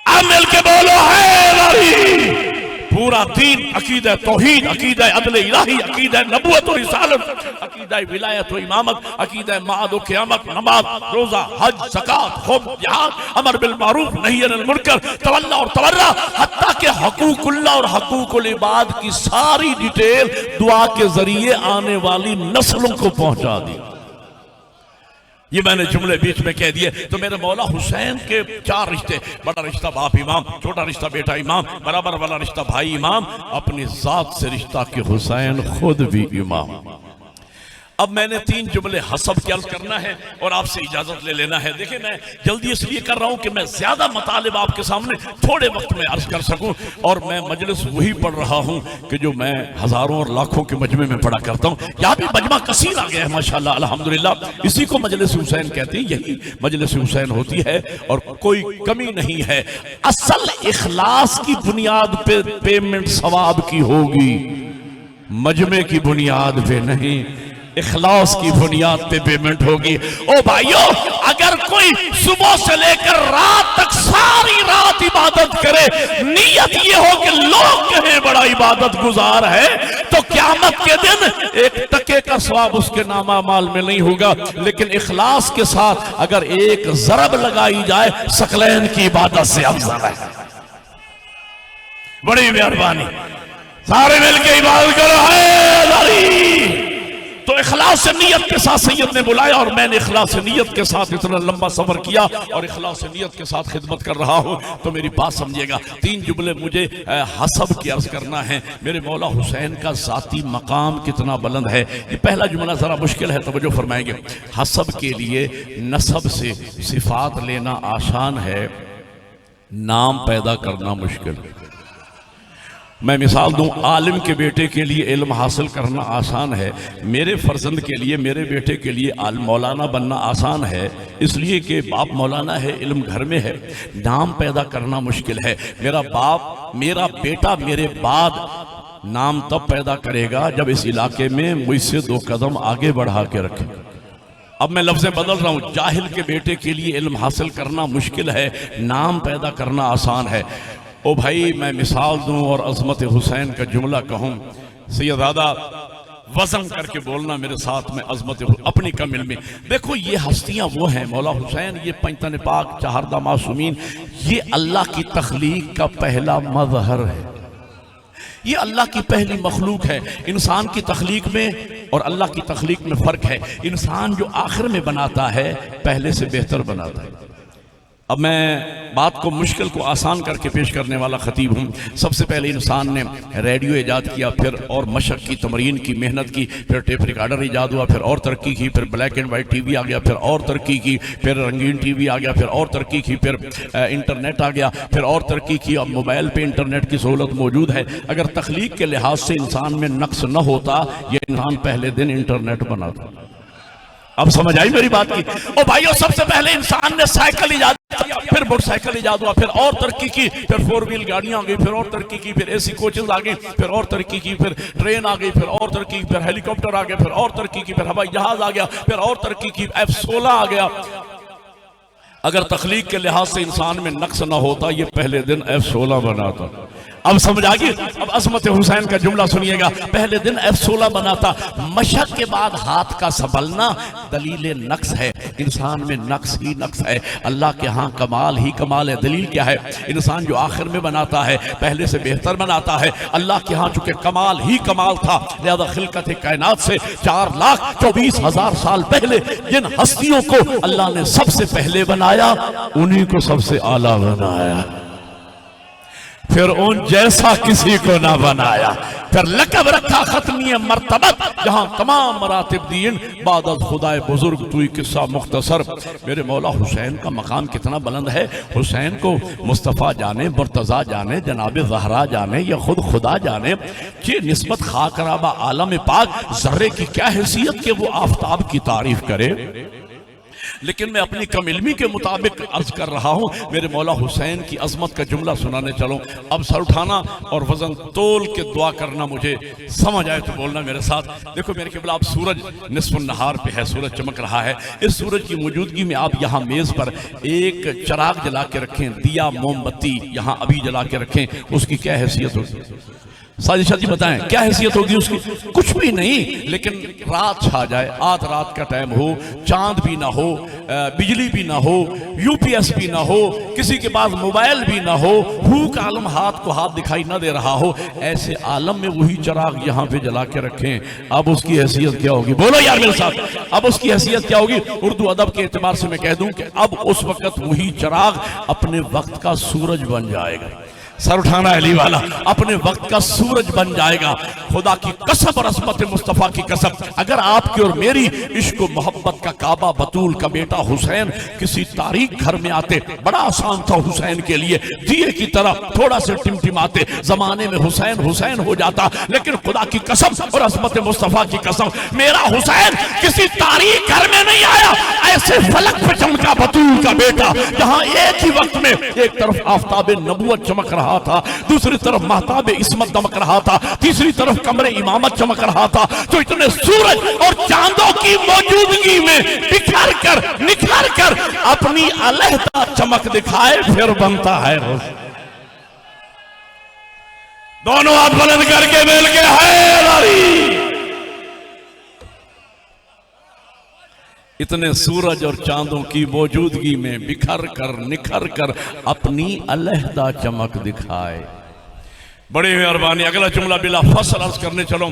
अब मिलके बोलो है पूरा दीन, अकीदा तौहीद, अकीदा अदल इलाही, अकीदा नबूवत और रिसालत, अकीदा विलायत और इमामत, अकीदा माद और क़यामत, नमाज, रोजा, हज, ज़कात, खुब, जिहाद, अमर बिल मारूफ, नही अनिल मुनकर, तवल्ला और तवर्रा, हत्ता के हकूकुल्लाह और हकूकुल इबाद की सारी डिटेल दुआ के जरिए आने वाली नस्लों को पहुंचा दी। ये मैंने जुमले बीच में कह दिए। तो मेरे मौला हुसैन के 4 रिश्ते, बड़ा रिश्ता बाप इमाम, छोटा रिश्ता बेटा इमाम, बराबर वाला रिश्ता भाई इमाम, अपनी जात से रिश्ता के हुसैन खुद भी इमाम। अब मैंने 3 जुमले हसब की अर्ज करना है और आपसे इजाजत ले लेना है। देखिए मैं जल्दी इसलिए कर रहा हूं कि मैं ज्यादा मतालिब आपके सामने थोड़े वक्त में अर्ज कर सकूं, और मैं मजलिस वही पढ़ रहा हूं कि जो मैं हजारों और लाखों के मजमे में पढ़ा करता हूं। यहाँ भी मजमा कसीर आ गया है माशाल्लाह अल्हम्दुलिल्लाह, इसी को मजलिस हुसैन कहते हैं, यही मजलिस हुसैन होती है और कोई कमी नहीं है। असल इखलास की बुनियाद पे पेमेंट सवाब की होगी, मजमे की बुनियाद पे नहीं, इखलास की बुनियाद पे पेमेंट होगी। ओ भाइयों, अगर कोई सुबह से लेकर रात तक सारी रात इबादत करे, नीयत ये हो कि लोग कहें बड़ा इबादत गुजार है, तो क़यामत के दिन एक टके का सवाब उसके नामा माल में नहीं होगा। लेकिन इखलास के साथ अगर एक ज़रब लगाई जाए, सकलैन की इबादत से अफजल है। बड़ी मेहरबानी, सारे मिलकर इबादत करो है। तो इखलास नियत के साथ सैयद ने बुलाया और मैंने इखलास नियत के साथ इतना लंबा सफर किया और इखलास नियत के साथ खिदमत कर रहा हूं। तो मेरी बात समझिएगा, 3 जुमले मुझे हसब की अर्ज करना है। मेरे मौला हुसैन का जाती मकाम कितना बुलंद है। ये पहला जुमला जरा मुश्किल है, तवज्जो फरमाएंगे। हसब के लिए नसब से सिफात लेना आसान है, नाम पैदा करना मुश्किल है। मैं मिसाल दूं, आलिम के बेटे के लिए इल्म हासिल करना आसान है, मेरे फर्जंद के लिए, मेरे बेटे के लिए मौलाना बनना आसान है, इसलिए कि बाप मौलाना है, इल्म घर में है। नाम पैदा करना मुश्किल है। मेरा बाप, मेरा बेटा मेरे बाद नाम तब पैदा करेगा जब इस इलाके में मुझसे 2 कदम आगे बढ़ा के रखे। अब मैं लफ्ज़ें बदल रहा हूँ, जाहिल के बेटे के लिए इल्म हासिल करना मुश्किल है, नाम पैदा करना आसान है। ओ भाई, मैं मिसाल दूं और अज़मत हुसैन का जुमला कहूं, सैयदादा वज़न करके बोलना मेरे साथ में, अज़मत अपनी कमिल में। देखो ये हस्तियां वो हैं, मौला हुसैन, ये पंजतन पाक, चहारदा मासूमीन, ये अल्लाह की तख्लीक का पहला मज़हर है, ये अल्लाह की पहली मखलूक है। इंसान की तख्लीक में और अल्लाह की तख्लीक में फ़र्क है। इंसान जो आखिर में बनाता है, पहले से बेहतर बनाता है। अब मैं बात को मुश्किल को आसान करके पेश करने वाला खतीब हूँ। सबसे पहले इंसान ने रेडियो ईजाद किया, फिर और मशक की, तमरीन की, मेहनत की, फिर टेप रिकॉर्डर ईजाद हुआ, फिर और तरक्की की, फिर ब्लैक एंड वाइट टीवी आ गया, फिर और तरक्की की, फिर रंगीन टीवी आ गया, फिर और तरक्की की, फिर इंटरनेट आ गया, फिर और तरक्की की। अब मोबाइल पे इंटरनेट की सहूलत मौजूद है। अगर तख्लीक के लिहाज से इंसान में नक्स न होता, ये इंसान पहले दिन इंटरनेट बनाता। अब समझ आई मेरी बात की? ओ भाइयों, सबसे पहले इंसान ने साइकिल ईजाद किया, फिर मोटरसाइकिल ईजाद हुआ, फिर और तरक्की की, फिर 4 व्हील गाड़ियां आ गई, फिर और तरक्की की, फिर एसी कोचेस आ गई, फिर और तरक्की की, फिर ट्रेन आ गई, फिर और तरक्की की, फिर हेलीकॉप्टर आ गया, फिर और तरक्की की, फिर हवाई जहाज आ गया, फिर और तरक्की की, F-16 आ गया। अगर तख्लीक के लिहाज से इंसान में नक्स ना होता, ये पहले दिन F-16 बनाता। अब समझ आ गई? अब अजमत हुसैन का जुमला सुनिएगा। पहले दिन F-16 बनाता। मशक के बाद हाथ का संभलना दलील नक्स है। इंसान में नक्स ही नक्स है, अल्लाह के यहाँ कमाल ही कमाल है। दलील क्या है? इंसान जो आखिर में बनाता है पहले से बेहतर बनाता है। अल्लाह के यहाँ चूंकि कमाल ही कमाल था, लिहाजा खिलकत कायनात से 4,24,000 साल पहले जिन हस्तियों को अल्लाह ने सबसे पहले बनाया, उन्हीं को सबसे आला बनाया, फिर उन जैसा किसी को ना बनाया। फिर लकब रखा खत्मीय मर्तबत, जहां तमाम मरातिब दीन बादत खुदाए बुजुर्ग। तू किस्सा मुख्तसर। मेरे मौला हुसैन का मकाम कितना बुलंद है। हुसैन को मुस्तफ़ा जाने, मुर्तज़ा जाने, जनाब ज़हरा जाने, या खुद खुदा जाने कि निस्बत खाकराबा आलम पाक जर्रे की क्या हैसियत के वो आफ्ताब की तारीफ करे। लेकिन मैं अपनी कम इल्मी के मुताबिक अर्ज कर रहा हूं। मेरे मौला हुसैन की अजमत का जुमला सुनाने चलो। अब सर उठाना और वजन तोल के दुआ करना, मुझे समझ आए तो बोलना मेरे साथ। देखो मेरे क़िबला, अब सूरज निस्फ़ नहार पे है, सूरज चमक रहा है। इस सूरज की मौजूदगी में आप यहाँ मेज़ पर एक चिराग जला के रखें, दिया मोमबत्ती यहाँ अभी जला के रखें। उसकी क्या हैसियत होगी? साजिशा जी बताएं, क्या हैसियत होगी उसकी? कुछ भी नहीं, लेकिन रात छा जाए, आध रात का टाइम हो, चांद भी ना हो, बिजली भी ना हो, यूपीएस भी ना हो, किसी के पास मोबाइल भी ना हो, भूख आलम हाथ को हाथ दिखाई ना दे रहा हो, ऐसे आलम में वही चिराग यहाँ पे जला के रखें। अब उसकी हैसियत क्या होगी? बोलो यार मेरे साथ, अब उसकी हैसियत क्या होगी? उर्दू अदब के एतबार से मैं कह दूं कि अब उस वक्त वही चिराग अपने वक्त का सूरज बन जाएगा। सर उठाना अली वाला, अपने वक्त का सूरज बन जाएगा। खुदा की कसम और असमत मुस्तफ़ा की कसम, अगर आपकी और मेरी इश्क मोहब्बत का काबा बतूल का बेटा हुसैन किसी तारीख घर में आते, बड़ा आसान था हुसैन के लिए, दिए की तरह थोड़ा से टिमटिमाते जमाने में हुसैन हुसैन हो जाता। लेकिन खुदा की कसम और असमत मुस्तफ़ा की कसम, मेरा हुसैन किसी तारीख घर में नहीं आया। ऐसे फलक पे चमका बतूल का बेटा, जहां एक ही वक्त में एक तरफ आफताब नबुवत चमक रहा था, दूसरी तरफ महताब इस्मत दमक रहा था, तीसरी तरफ कमरे इमामत चमक रहा था। तो इतने सूरज और चांदों की मौजूदगी में बिखर कर निखर कर अपनी अलहदा चमक दिखाए, फिर बनता है दोनों हाथ बुलंद करके मिल के है। इतने सूरज और चांदों की मौजूदगी में बिखर कर निखर कर अपनी अलहदा चमक दिखाए। बड़ी मेहरबानी। अगला जुमला बिला फसल अर्ज करने चलो।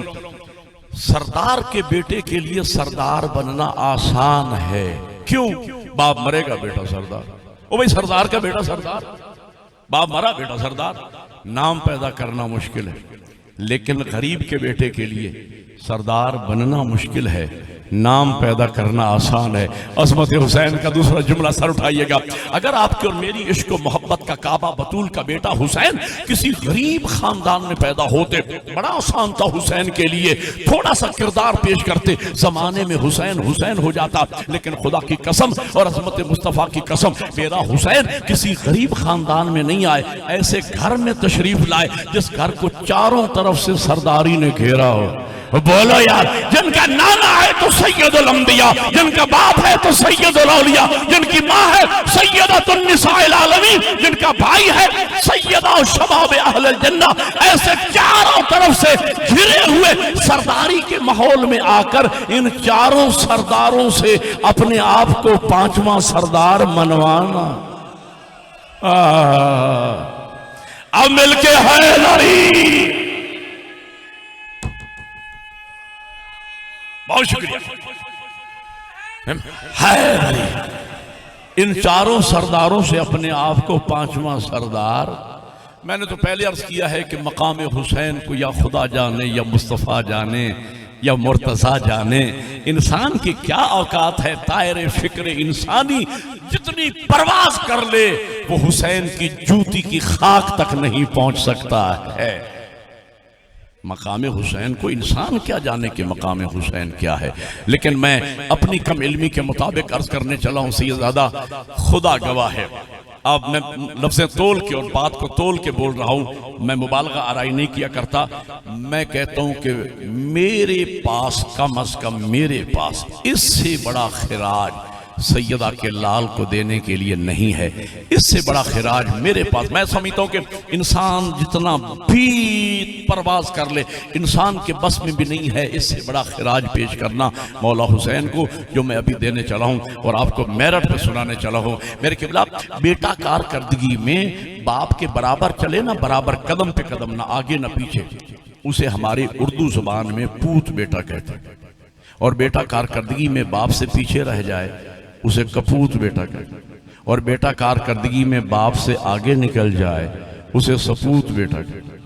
सरदार के बेटे के लिए सरदार बनना आसान है। क्यों? बाप मरेगा बेटा सरदार। ओ भाई, सरदार का बेटा सरदार, बाप मरा बेटा सरदार। नाम पैदा करना मुश्किल है, लेकिन गरीब के बेटे के लिए सरदार बनना मुश्किल है, नाम पैदा करना आसान है। अज़मत हुसैन का दूसरा जुमला सर उठाइएगा। अगर आपके और मेरी इश्क और मोहब्बत का काबा बतूल का बेटा हुसैन किसी गरीब खानदान में पैदा होते, बड़ा आसान था हुसैन के लिए, थोड़ा सा किरदार पेश करते, जमाने में हुसैन हुसैन हो जाता। लेकिन खुदा की कसम और अज़मत मुस्तफ़ा की कसम, मेरा हुसैन किसी गरीब खानदान में नहीं आए, ऐसे घर में तशरीफ लाए जिस घर को चारों तरफ से सरदारी ने घेरा हो। बोलो यार, जिनका नाना है तो सैयदुल अंबिया, जिनका बाप है तो सैयदुल औलिया, जिनकी माँ है सैयदतुन निसाइल आलमीन, जिनका भाई है सैयदा शबाब अहलुल जन्ना, ऐसे चारों तरफ से घिरे हुए सरदारी के माहौल में आकर इन चारों सरदारों से अपने आप को पांचवा सरदार मनवाना। अब मिलके है लड़ी। बहुत शुक्रिया। इन चारों सरदारों से अपने आप को पांचवा सरदार। मैंने तो पहले अर्ज किया है कि मकाम हुसैन को या खुदा जाने या मुस्तफ़ा जाने या मुर्तज़ा जाने, इंसान की क्या औकात है। तायरे फिक्र इंसानी जितनी परवाज कर ले वो हुसैन की जूती की खाक तक नहीं पहुंच सकता है। मकाम हुसैन को इंसान क्या जाने कि मकाम हुसैन क्या है। लेकिन मैं अपनी कम इल्मी के मुताबिक अर्ज करने चला हूं, सैयदा खुदा गवाह है। अब मैं लफ्ज़ तोल के और बात को तोल के बोल रहा हूं, मैं मुबालगा आराई नहीं किया करता। मैं कहता हूं कि मेरे पास कम अज कम मेरे पास इससे बड़ा खिराज सैयदा के लाल को देने के लिए नहीं है। इससे बड़ा खिराज मेरे पास, मैं समझता हूं कि इंसान जितना भी परवाज कर ले इंसान के बस में भी नहीं है इससे बड़ा खिराज पेश करना मौला हुसैन को, जो मैं अभी देने चला हूं और आपको मेरठ पे सुनाने चला हूं। मेरे किबला, बेटा कारकर्दगी में बाप के बराबर चले ना, बराबर कदम पे कदम, ना आगे ना पीछे, उसे हमारी उर्दू जुबान में पूत बेटा कहते हैं। और बेटा कारकर्दगी में बाप से पीछे रह जाए उसे कपूत बेटा कहते हैं। और बेटा कारकर्दगी में बाप से आगे निकल जाए उसे सपूत बेटा कहते हैं।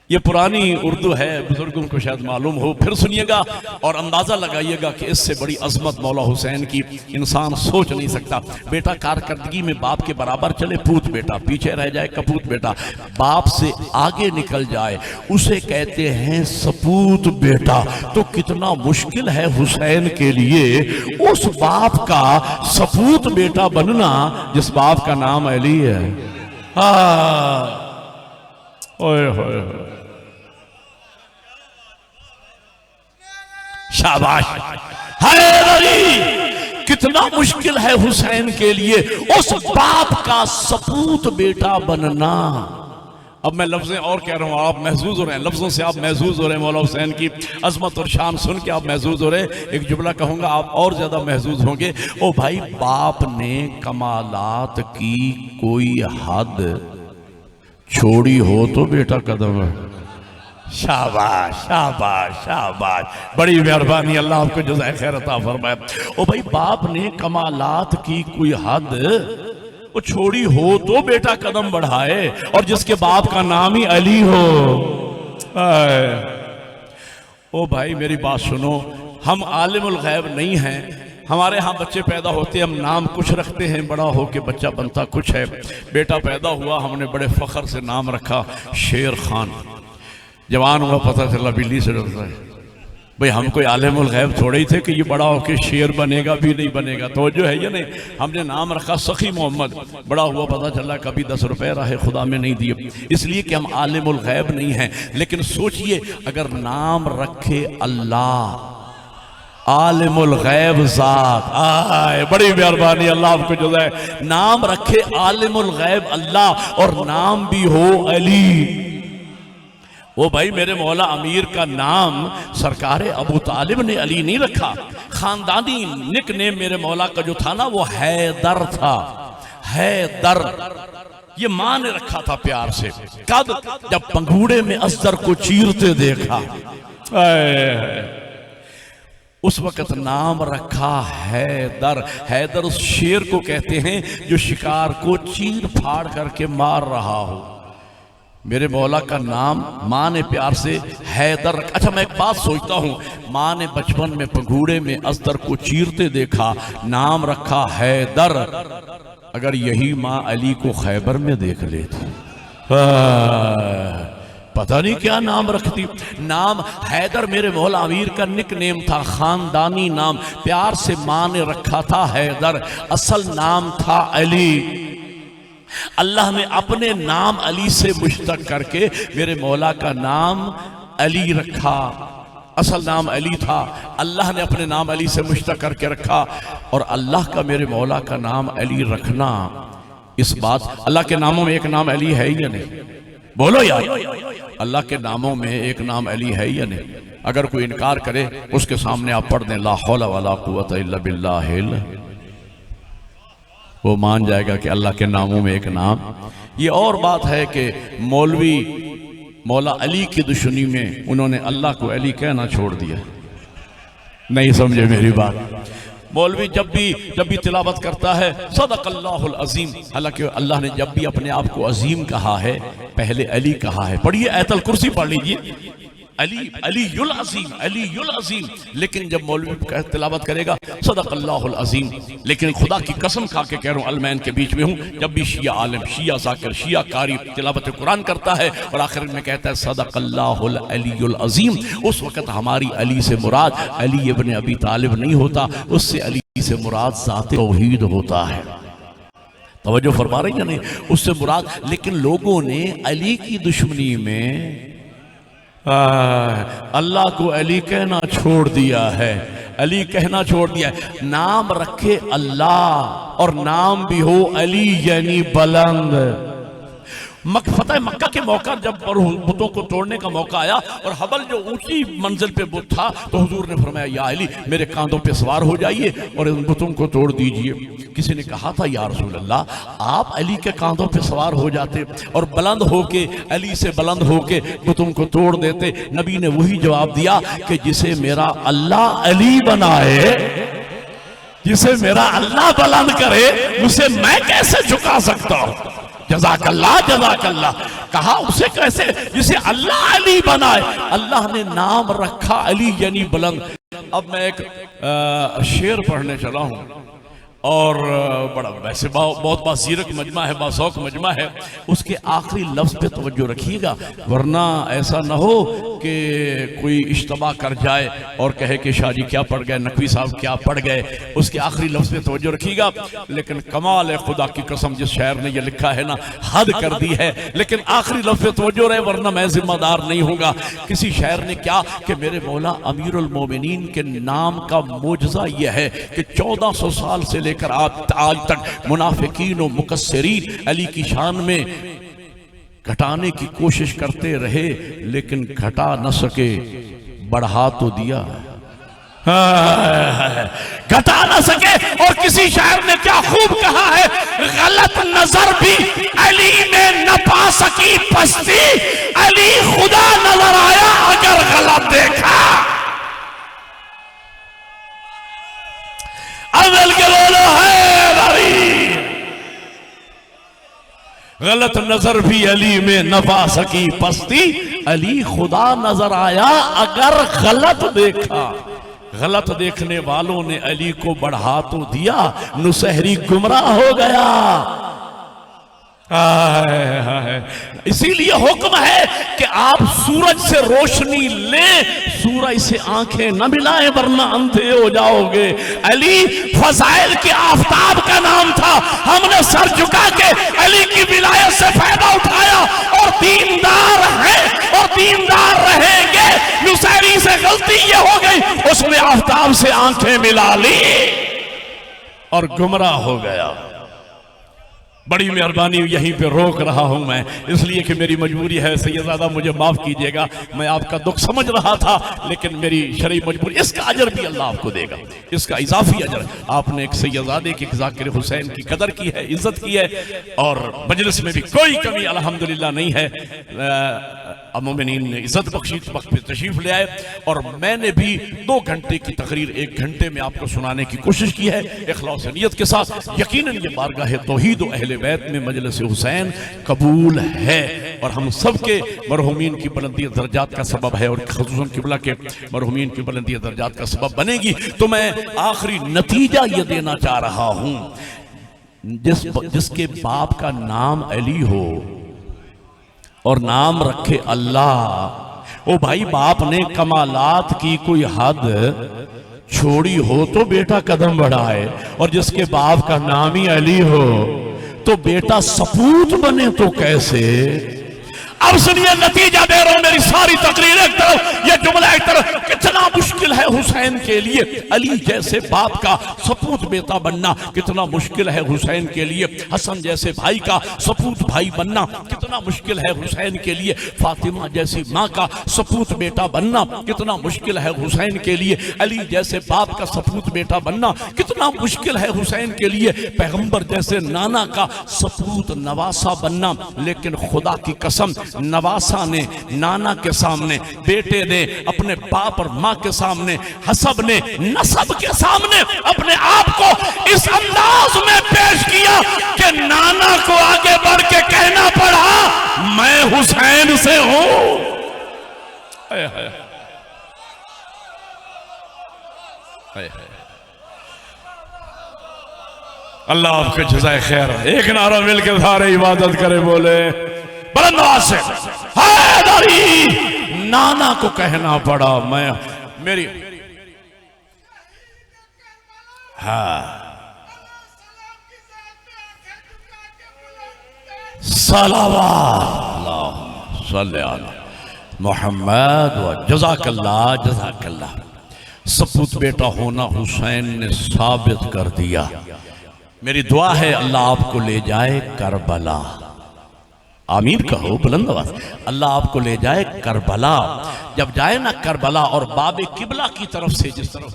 ये पुरानी उर्दू है, बुजुर्गों को शायद मालूम हो, फिर सुनिएगा और अंदाजा लगाइएगा कि इससे बड़ी अजमत मौला हुसैन की इंसान सोच नहीं सकता। बेटा कारकर्दगी में बाप के बराबर चले पूत बेटा, पीछे रह जाए कपूत बेटा, बाप से आगे निकल जाए उसे कहते हैं सपूत बेटा। तो कितना मुश्किल है हुसैन के लिए उस बाप का सपूत बेटा बनना जिस बाप का नाम अली है। ओए होए शाबाश, हैदरी। कितना मुश्किल है हुसैन के लिए उस बाप का सपूत बेटा बनना। अब मैं लफ्ज़ें और कह रहा हूं, आप महसूस हो रहे हैं, लफ्ज़ों से आप महसूस हो रहे हैं मौला हुसैन की अजमत और शान सुन के आप महसूस हो रहे हैं। एक जुमला कहूंगा आप और ज्यादा महसूस होंगे। ओ भाई, बाप ने कमालात की कोई हद छोड़ी हो तो बेटा कदम है। शाबाश शाबाश शाबाश, बड़ी मेहरबानी, अल्लाह आपको जज़ाए खैर अता फरमाए। ओ भाई, बाप ने कमालात की कोई हद वो छोड़ी हो तो बेटा कदम बढ़ाए, और जिसके बाप का नाम ही अली हो। ओ भाई मेरी बात सुनो, हम आलिमुल गैब नहीं हैं। हमारे यहाँ बच्चे पैदा होते हम नाम कुछ रखते हैं, बड़ा हो के बच्चा बनता कुछ है। बेटा पैदा हुआ, हमने बड़े फख्र से नाम रखा शेर खान। जवान हुआ, पता चला बिल्ली से डरता है। भाई हम कोई आलिमुल गैब थोड़े ही थे कि ये बड़ा होके शेर बनेगा भी नहीं बनेगा, तो जो है ये नहीं। हमने नाम रखा सखी मोहम्मद। बड़ा हुआ, पता चला कभी 10 रुपए राहे खुदा में नहीं दिए, इसलिए कि हम आलिमुल गैब नहीं हैं। लेकिन सोचिए, अगर नाम रखे अल्लाह आलिमुल गैब ज़ात, आए बड़ी मेहरबानी, अल्लाह आपको जो है नाम रखे आलिमुल गैब अल्लाह और नाम भी हो अली। वो भाई मेरे मौला अमीर का नाम सरकार अबू तालिब ने अली नहीं रखा, खानदानी निक नेम मेरे मौला का जो था ना वो हैदर था। हैदर ये मां ने रखा था प्यार से। कब? जब पंगूड़े में असदर को चीरते देखा, उस वक्त नाम रखा हैदर। हैदर उस शेर को कहते हैं जो शिकार को चीर फाड़ करके मार रहा हो। मेरे मौला का नाम माँ ने प्यार से हैदर। अच्छा, मैं एक बात सोचता हूँ, माँ ने बचपन में पंगूड़े में असदर को चीरते देखा, नाम रखा हैदर। अगर यही माँ अली को खैबर में देख लेती, पता नहीं क्या नाम रखती। नाम हैदर मेरे मौला अमीर का निक नेम था, खानदानी नाम, प्यार से माँ ने रखा था हैदर। असल नाम था अली। अल्लाह ने अपने नाम अली से मुश्तक करके मेरे मौला का नाम अली रखा। असल नाम अली था, अल्लाह ने अपने नाम अली से मुश्तक करके रखा। और अल्लाह का मेरे मौला का नाम अली रखना, इस बात, अल्लाह के नामों में एक नाम अली है या नहीं? बोलो यार, अल्लाह के नामों में एक नाम अली है या नहीं? अगर कोई इनकार करे उसके सामने आप पढ़ दें ला हौला वला कुव्वता इल्ला बिल्लाह, वो मान जाएगा कि अल्लाह के नामों में एक नाम। ये और बात है कि मौलवी मौला अली की दुश्मनी में उन्होंने अल्लाह को अली कहना छोड़ दिया। नहीं समझे मेरी बात? मौलवी जब भी तिलावत करता है सदक़ल्लाहुल अज़ीम, हालांकि अल्लाह ने जब भी अपने आप को अजीम कहा है पहले अली कहा है। पढ़िए आयतुल कुर्सी पढ़ लीजिए, अली अलीयुल अज़ीम, अलीयुल अज़ीम। लेकिन जब मौलवी तिलावत करेगा सदक़ल्लाहुल अज़ीम, लेकिन खुदा की कसम खा के कह रहा हूँ, अलमैन के बीच में हूँ, जब भी शिया आलिम, शिया ज़ाकिर, शिया कारी तिलावत कुरान करता है और आखिर में कहता है सदक़ल्लाहुल अलीयुल अज़ीम, उस वक़्त हमारी अली से मुराद अली इब्न अबी तालिब नहीं होता, उससे अली से मुराद ज़ाते तौहीद होता है। तवज्जो फरमा रही है नहीं, उससे मुराद। लेकिन लोगों ने अली की दुश्मनी में अल्लाह को अली कहना छोड़ दिया है, अली कहना छोड़ दिया है। नाम रखे अल्लाह और नाम भी हो अली यानी बुलंद। फतह मक्का के मौका जब बुतों को तोड़ने का मौका आया और हबल जो ऊंची मंजिल पे बुत था, तो हुजूर ने फरमाया या अली मेरे कांधों पे सवार हो जाइए और इन बुतों को तोड़ दीजिए। किसी ने कहा था या रसूल अल्लाह आप अली के कांधों पे सवार हो जाते और बुलंद होके अली से बुलंद होके बुतों को तोड़ देते। नबी ने वही जवाब दिया कि जिसे मेरा अल्लाह अली बनाए, जिसे मेरा अल्लाह बुलंद करे, उसे मैं कैसे झुका सकता हूं। जज़ाकल्लाह जज़ाकल्लाह कहा, उसे कैसे, जिसे अल्लाह अली बनाए। अल्लाह ने नाम रखा अली यानी बुलंद। अब मैं एक शेर पढ़ने चला हूं और बड़ा वैसे बहुत बासीरक मजमा है, बासौक मजमा है, उसके आखिरी लफ्ज पे तवज्जो रखिएगा, वरना ऐसा ना हो कि कोई इश्तबा कर जाए और कहे कि शाह जी क्या पढ़ गए, नकवी साहब क्या पढ़ गए। उसके आखिरी लफ्ज पे तवज्जो रखिएगा। लेकिन कमाल है, खुदा की कसम, जिस शायर ने ये लिखा है ना, हद कर दी है। लेकिन आखिरी लफ्ज पे तवज्जो रहे, वरना मैं जिम्मेदार नहीं होगा। किसी शायर ने क्या कि मेरे मौला अमीरुल मोमिनीन के नाम का मोजज़ा यह है कि 1400 साल से लेकर आज तक मुनाफिकीन और मुकस्सिरीन अली की शान में घटाने की कोशिश करते रहे, लेकिन घटा न सके, बढ़ा तो दिया, घटा न सके। और किसी शायर ने क्या खूब कहा है, गलत नजर भी अली में न पा सकी पस्ती, अली खुदा नजर आया अगर गलत देखा। अव्वल के बोलो है नारी, गलत नजर भी अली में न पा सकी पस्ती, अली खुदा नजर आया अगर गलत देखा। गलत देखने वालों ने अली को बढ़ा तो दिया, नुसहरी गुमराह हो गया। इसीलिए हुक्म है कि आप सूरज से रोशनी लें, सूरज से आंखें न मिलाएं वरना अंधे हो जाओगे। अली फजाइल के आफताब का नाम था, हमने सर झुका के अली की विलायत से फायदा उठाया और दीनदार हैं और दीनदार रहेंगे। नुसैरी से गलती ये हो गई, उसने आफताब से आंखें मिला ली और गुमराह हो गया। बड़ी मेहरबानी, यहीं पे रोक रहा हूं मैं, इसलिए कि मेरी मजबूरी है। सैयदज़ादा मुझे माफ कीजिएगा, मैं आपका दुख समझ रहा था, लेकिन मेरी शरई मजबूरी। इसका अजर भी अल्लाह आपको देगा, इसका इजाफी अजर। आपने एक सैयदज़ादे की, ज़ाकिर हुसैन की कदर की है, इज्जत की है, और मजलिस में भी कोई कमी अल्हम्दुलिल्लाह नहीं है। मोमिनीन ने इज्जत बख्शी, वक्त पे तशरीफ ले आए और मैंने भी 2 घंटे की तकरीर 1 घंटे में आपको सुनाने की कोशिश की है, इखलास नियत के साथ। यकीनन ये बारगाह तौहीद व अहले बैत में मजलिस हुसैन कबूल है और हम सब के मरहूमीन की बुलंदी दर्जात का सबब है और ख़ुसूसन क़िबला के मरहूमीन की बुलंदी दर्जात का सबब बनेगी। तो मैं आखिरी नतीजा ये देना चाह रहा हूँ, जिसके बाप का नाम अली हो और नाम रखे अल्लाह, ओ भाई बाप ने कमालात की कोई हद छोड़ी हो तो बेटा कदम बढ़ाए, और जिसके बाप का नाम ही अली हो तो बेटा सपूत बने तो कैसे। अब सुनिए, नतीजा दे रहा हूं, मेरी सारी तकरीर एक तरफ, ये जुमला एक तरफ। कितना मुश्किल है हुसैन के लिए अली जैसे बाप का सपूत बेटा बनना, कितना मुश्किल है हुसैन के लिए हसन जैसे भाई का सपूत भाई बनना, कितना मुश्किल है हुसैन के लिए फातिमा जैसी माँ का सपूत बेटा बनना, कितना मुश्किल है हुसैन के लिए अली जैसे बाप का सपूत बेटा बनना, कितना मुश्किल है हुसैन के लिए पैगंबर जैसे नाना का सपूत नवासा बनना। लेकिन खुदा की कसम, नवासा ने नाना के सामने, बेटे ने अपने बाप और माँ के सामने, हसब ने नसब के सामने अपने आप को इस अंदाज में पेश किया कि नाना को आगे बढ़ के कहना पड़ा मैं हुसैन से हूं। अल्लाह आपके जज़ाए खैर। एक नारा मिलकर सारे इबादत करे, बोले बुलंद आवाज से हैदरी। नाना को कहना पड़ा मैं मेरी सलावत मोहम्मद व जज़ाकल्लाह जज़ाकल्लाह। सपूत बेटा होना हुसैन ने साबित कर दिया। मेरी दुआ है अल्लाह आपको ले जाए करबला। आमीर कहो बुलंद आवाज। अल्लाह आपको ले जाए करबला। जब जाए ना करबला और बाबे किबला की तरफ से, जिस तरफ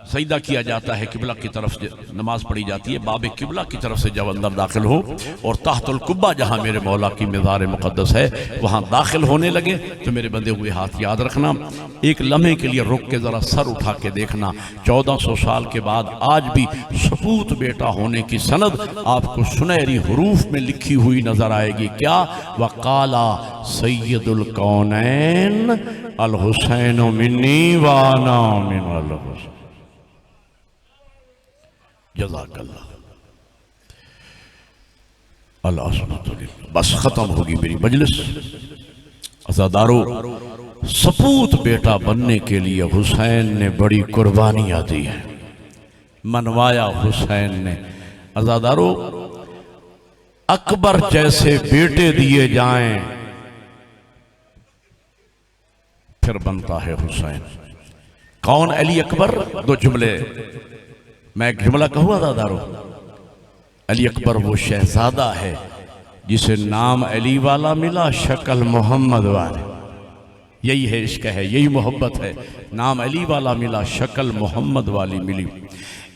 सजदा किया जाता है, किबला की तरफ से नमाज पढ़ी जाती है, बाबे किबला की तरफ से जब अंदर दाखिल हो और ताहतुल कुब्बा जहाँ मेरे मौला की मज़ार मुक़द्दस है वहाँ दाखिल होने लगे तो मेरे बंधे हुए हाथ याद रखना। एक लम्हे के लिए रुक के ज़रा सर उठा के देखना। 1400 साल के बाद आज भी सपूत बेटा होने की सनद आपको सुनहरी हुरूफ में लिखी हुई नजर आएगी। क्या? वक़ाला सय्यदुल कौनैन अल हुसैन मिन्नी व अना मिनल हुसैन। जज़ाकल्लाह। अल्लाह। बस खत्म होगी मेरी मजलिस। अज़ादारो, सपूत बेटा बनने के लिए हुसैन ने बड़ी कुर्बानियां दी है, मनवाया हुसैन ने। अज़ादारो, अकबर जैसे बेटे दिए जाएं फिर बनता है हुसैन। कौन? अली अकबर। दो जुमले मैं एक जुमला कहूँगा दादारो। अली अकबर वो शहजादा है जिसे नाम अली वाला मिला, शक्ल मोहम्मद वाले। यही है इश्क है, यही मोहब्बत है। नाम अली वाला मिला, शक्ल मोहम्मद वाली मिली।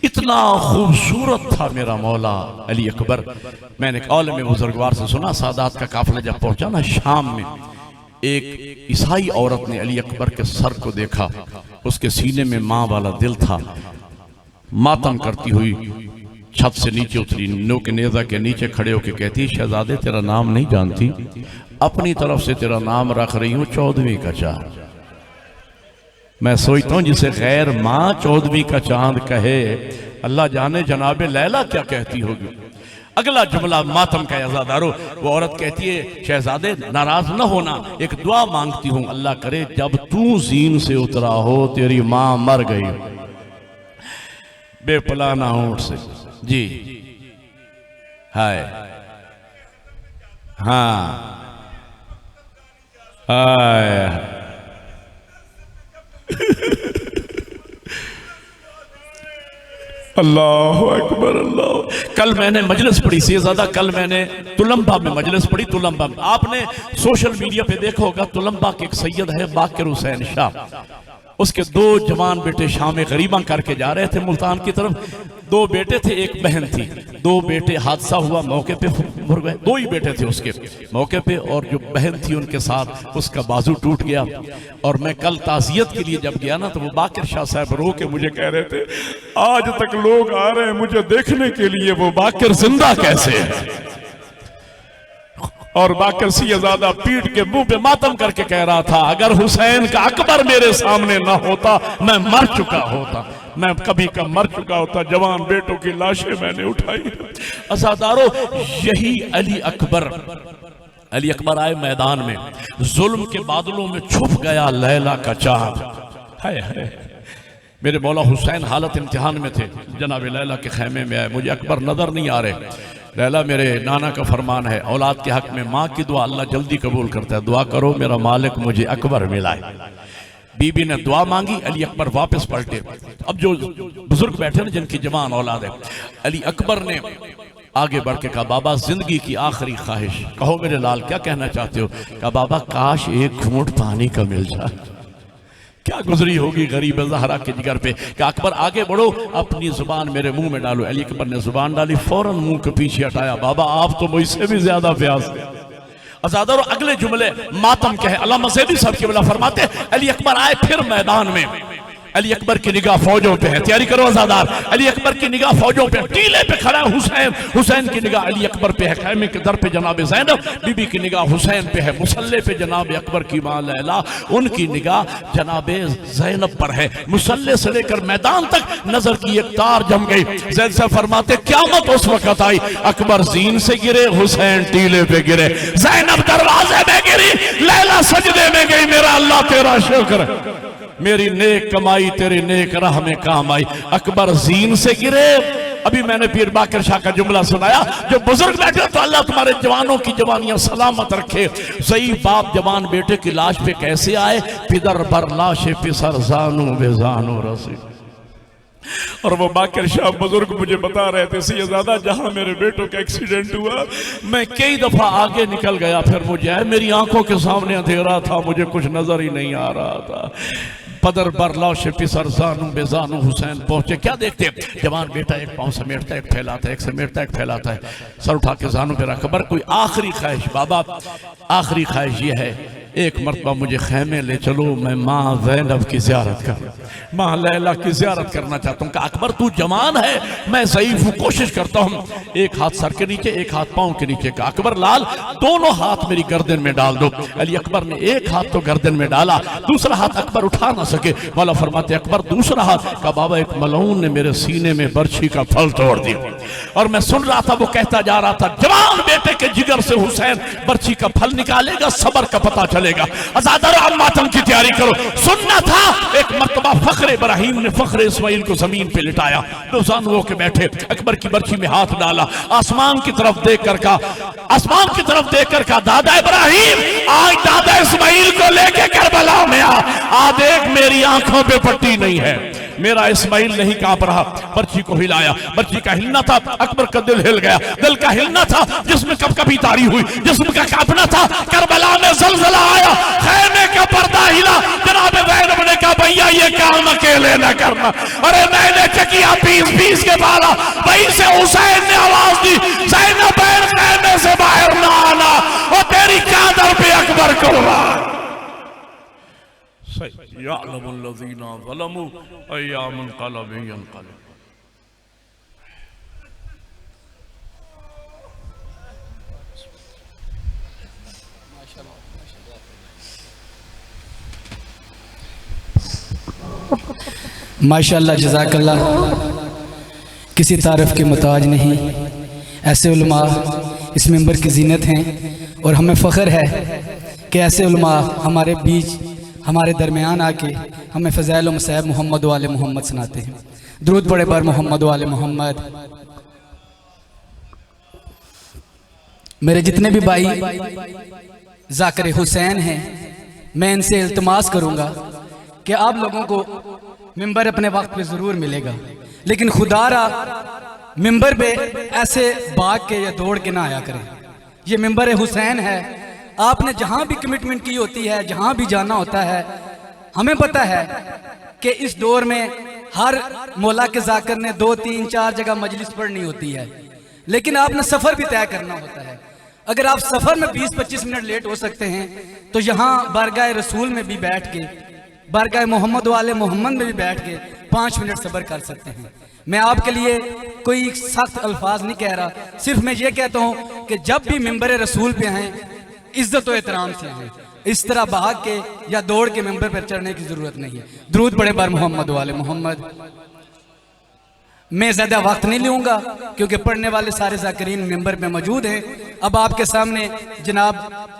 इतना खूबसूरत था मेरा मौला अली अकबर। मैंने एक औलम बुजुर्गवार से सुना, सादात का काफिला जब पहुंचा ना शाम में, एक ईसाई औरत ने अली अकबर के सर को देखा, उसके सीने में माँ वाला दिल था। मातम करती हुई छत से नीचे उतरी, नो के नेजा के नीचे खड़े होकर कहती, शहजादे तेरा नाम नहीं जानती, अपनी तरफ से तेरा नाम रख रही हूं 14वीं का चांद। मैं सोचता हूं जिसे गैर माँ 14वीं का चांद कहे, अल्लाह जाने जनाबे लैला क्या कहती होगी। अगला जुमला मातम का। अज़ादारो, वो औरत कहती है, शहजादे नाराज न होना, एक दुआ मांगती हूं, अल्लाह करे जब तू जीन से उतरा हो तेरी माँ मर गई बेपलाना ऊंट से। जी हाय हाँ हाय अल्लाह अकबर अल्लाह। कल मैंने मजलिस पढ़ी सी ज़्यादा, कल मैंने तुलंबा में मजलिस पढ़ी। तुलंबा में आपने सोशल मीडिया पे देखा होगा, तुलंबा के एक सैयद है बाकिर हुसैन शाह, उसके दो जवान बेटे शाम गरीबा करके जा रहे थे मुल्तान की तरफ। दो बेटे थे, एक बहन थी। दो बेटे, हादसा हुआ मौके पे मर गए। दो ही बेटे थे उसके मौके पे, और जो बहन थी उनके साथ उसका बाजू टूट गया। और मैं कल ताज़ियत के लिए जब गया ना, तो वो बाकिर शाह साहब रो के मुझे कह रहे थे, आज तक लोग आ रहे हैं मुझे देखने के लिए, वो बाकिर जिंदा कैसे है। और बाकिर सियाज़ादा पीठ के मुंह पे मातम करके कह रहा था, अगर हुसैन का अकबर मेरे सामने ना होता मैं मर चुका होता, मैं कभी का मर चुका होता। जवान बेटों की लाशें मैंने उठाई। अज़ादारो, यही अली अकबर आए मैदान में, जुल्म के बादलों में छुप गया लैला का चांद। है मेरे मौला हुसैन हालत इम्तिहान में थे, जनाब लैला के खैमे में आए, मुझे अकबर नजर नहीं आ रहे। लैला, मेरे नाना का फरमान है, औलाद के हक में माँ की दुआ अल्लाह जल्दी कबूल करता है, दुआ करो मेरा मालिक मुझे अकबर मिलाए। बीबी ने दुआ मांगी, अली अकबर वापस पलटे। अब जो बुजुर्ग बैठे ना जिनकी जवान औलाद है, अली अकबर ने आगे बढ़ के कहा, बाबा जिंदगी की आखिरी ख्वाहिश कहो मेरे लाल, क्या कहना चाहते हो? कहा, बाबा काश एक घूंट पानी का मिल जाए। क्या गुजरी होगी गरीब ज़हरा के जिगर पे। कि अकबर आगे बढ़ो, अपनी जुबान मेरे मुंह में डालो। अली अकबर ने जुबान डाली, फौरन मुंह के पीछे हटाया, बाबा आप तो मुझसे भी ज्यादा प्यास है। आजाद। और अगले जुमले मातम के हैं। अल्लामा ज़ैदी साहब की बला फरमाते अली अकबर आए फिर मैदान में, अली अकबर की निगाह फौजों पे है, तैयारी करो आजादार, अली अकबर की निगाह फौजों पे, टीले पे खड़ा है हुसैन, हुसैन की निगाह अली अकबर पे है, खैमे के दर पे जनाब ज़ैनब बीबी की निगाह हुसैन पे है, मुसल्ले पे जनाब अकबर की मां लैला उनकी निगाह जनाब ज़ैनब पर है। मुसल्ले से लेकर मैदान तक नजर की एक तार जम गई। ज़ैद साहब फरमाते क़यामत उस वक्त आई, अकबर जीन से गिरे, हुसैन टीले पे गिरे, ज़ैनब दरवाजे में गिरी, लैला सजदे में गई, मेरा अल्लाह तेरा शुक्र, मेरी नेक कमाई तेरी नेक राह में काम आई। अकबर जीन से गिरे। अभी मैंने पीर बाकर शाह का जुमला सुनाया, जो बुजुर्ग बैठे तो अल्लाह तुम्हारे जवानों की जवानियां सलामत रखे। सही बाप जवान बेटे की लाश पे कैसे आए, पिदर बर लाशे पिसर जानू बेजानो रसी। और वो बाकर शाह बुजुर्ग मुझे बता रहे थे, सैयदादा जहां मेरे बेटों का एक्सीडेंट हुआ मैं कई दफा आगे निकल गया, फिर मुझे मेरी आंखों के सामने अंधेरा था, मुझे कुछ नजर ही नहीं आ रहा था। पदर बरलाश पिसर जानू बेजानू हुसैन पहुंचे, क्या देखते जवान बेटा एक पांव समेटता है, एक फैलाता है, एक समेटता है, एक फैलाता है, सर उठा के जानू पे रख। खबर कोई आखिरी ख्वाहिश बाबा, आखिरी ख्वाहिश ये है एक मरतबा मुझे खैमे ले चलो, मैं माँ ज़ैनब की ज़ियारत कर, माँ लैला की ज़ियारत करना चाहता हूँ। कहा अकबर तू जवान है, मैं ज़ईफ़ हूँ, कोशिश करता हूँ, एक हाथ सर के नीचे एक हाथ पाँव के नीचे। का अकबर लाल दोनों हाथ मेरी गर्दन में डाल दो। अली अकबर ने एक हाथ तो गर्दन में डाला, दूसरा हाथ अकबर उठा ना सके। मौला फरमाते अकबर दूसरा हाथ का बाबा एक मलऊन ने मेरे सीने में बर्छी का फल तोड़ दिया। और मैं सुन रहा था, वो कहता जा रहा था जवान बेटे के जिगर से हुसैन बर्छी का फल निकालेगा, सबर का पता चलेगा। आजादारो मातम की तैयारी करो। सुनना था एक मरतबा फखरे इब्राहिम ने फखरे इस्माइल को जमीन पे लिटाया, रोजानुओं के बैठे, अकबर की बर्छी में हाथ डाला, आसमान की तरफ देख कर कहा, आसमान की तरफ देख कर कहा दादा इब्राहिम आज दादा इस्माइल को लेके करबला में आ देख मेरी आंखों पे पट्टी नहीं है, मेरा इस्माइल नहीं कांप रहा। बर्छी को हिलाया, बर्छी का हिलना था, अकबर का दिल हिल गया, दिल का हिलना था, जिसमें कभी तारी हुई, जिसम का कांपना था। करबला में जलजला आया, खैमे का पर्दा हिला, जनाब ज़ैनब ने कहा भैया ये काम अकेले न करना। अरे मैंने चकिया पीस के बाला, वहीं से हुसैन ने आवाज दी ज़ैनब बैन खैमे से बाहर ना आना, और तेरी चादर पे अकबर कुर्बान। माशाअल्लाह जज़ाकल्लाह, किसी तारीफ़ के मुताज नहीं, ऐसे उलमा इस मिंबर की जीनत हैं। और हमें फ़ख्र है कि ऐसे उलमा हमारे बीच हमारे दरमियान आके हमें फ़ज़ाइल व मसाइब मोहम्मद वाले मोहम्मद सुनाते हैं। दुरूद पढ़े बर मोहम्मद वाले मोहम्मद। मेरे जितने भी भाई ज़ाकिर हुसैन हैं, मैं इनसे इल्तिमास करूँगा कि आप लोगों को मिंबर अपने वक्त पे ज़रूर मिलेगा, लेकिन खुदारा मिंबर पे ऐसे भाग के या दौड़ के ना आया करें। ये मिंबर हुसैन है, आपने जहाँ भी कमिटमेंट की होती है, जहाँ भी जाना होता है, हमें पता है कि इस दौर में हर मौला के ज़ाकिर ने 2, 3, 4 जगह मजलिस पढ़नी होती है, लेकिन आपने सफ़र भी तय करना होता है। अगर आप सफ़र में 20-25 मिनट लेट हो सकते हैं तो यहाँ बारगाह रसूल में भी बैठ के, बारगाह मोहम्मद वाले मोहम्मद में भी बैठ के 5 मिनट सब्र कर सकते हैं। मैं आपके लिए कोई सख्त अल्फाज नहीं कह रहा, सिर्फ मैं ये कहता हूँ कि जब भी मिंबर रसूल पे हैं इज्जत व एहतराम से हैं, इस तरह भाग के या दौड़ के मिंबर पर चढ़ने की ज़रूरत नहीं है। दुरूद पढ़े बर मोहम्मद वाले मोहम्मद। मैं ज़्यादा वक्त नहीं लूँगा क्योंकि पढ़ने वाले सारे ज़ाकिरीन मिंबर में मौजूद हैं। अब आपके सामने जनाब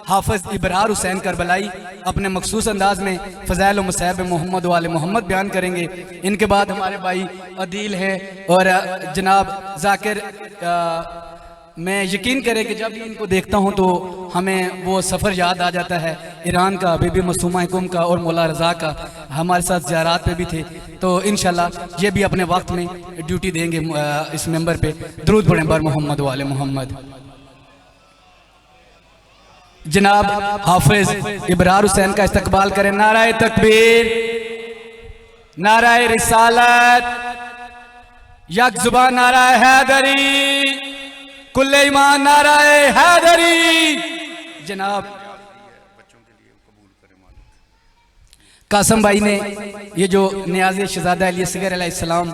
हाफिज़ इब्रार हुसैन करबलाई अपने मखसूस अंदाज में फ़ज़ाइल व मसाइब मोहम्मद वाले मोहम्मद बयान करेंगे। इनके बाद हमारे भाई अदील हैं और जनाब ज़ाकिर। मैं यकीन करें कि जब भी इनको देखता हूं तो हमें वो सफ़र याद आ जाता है ईरान का, बीबी मसूमा हुकुम का और मौला रज़ा का। हमारे साथ ज़ियारात पे भी थे, तो इंशाल्लाह ये भी अपने वक्त में ड्यूटी देंगे इस मेंबर पे। दुरूद पढ़ें बर मोहम्मद वाले मोहम्मद। जनाब हाफिज़ इब्रार हुसैन का इस्तकबाल करें। नाराए तकबीर, नाराए रिसालत, यक जुबान नाराए हैदरी, कुल्ले ईमान नाराए हैदरी। जनाब कासम भाई ने ये जो नियाज़ शहज़ादा अली असगर अलैहिस्सलाम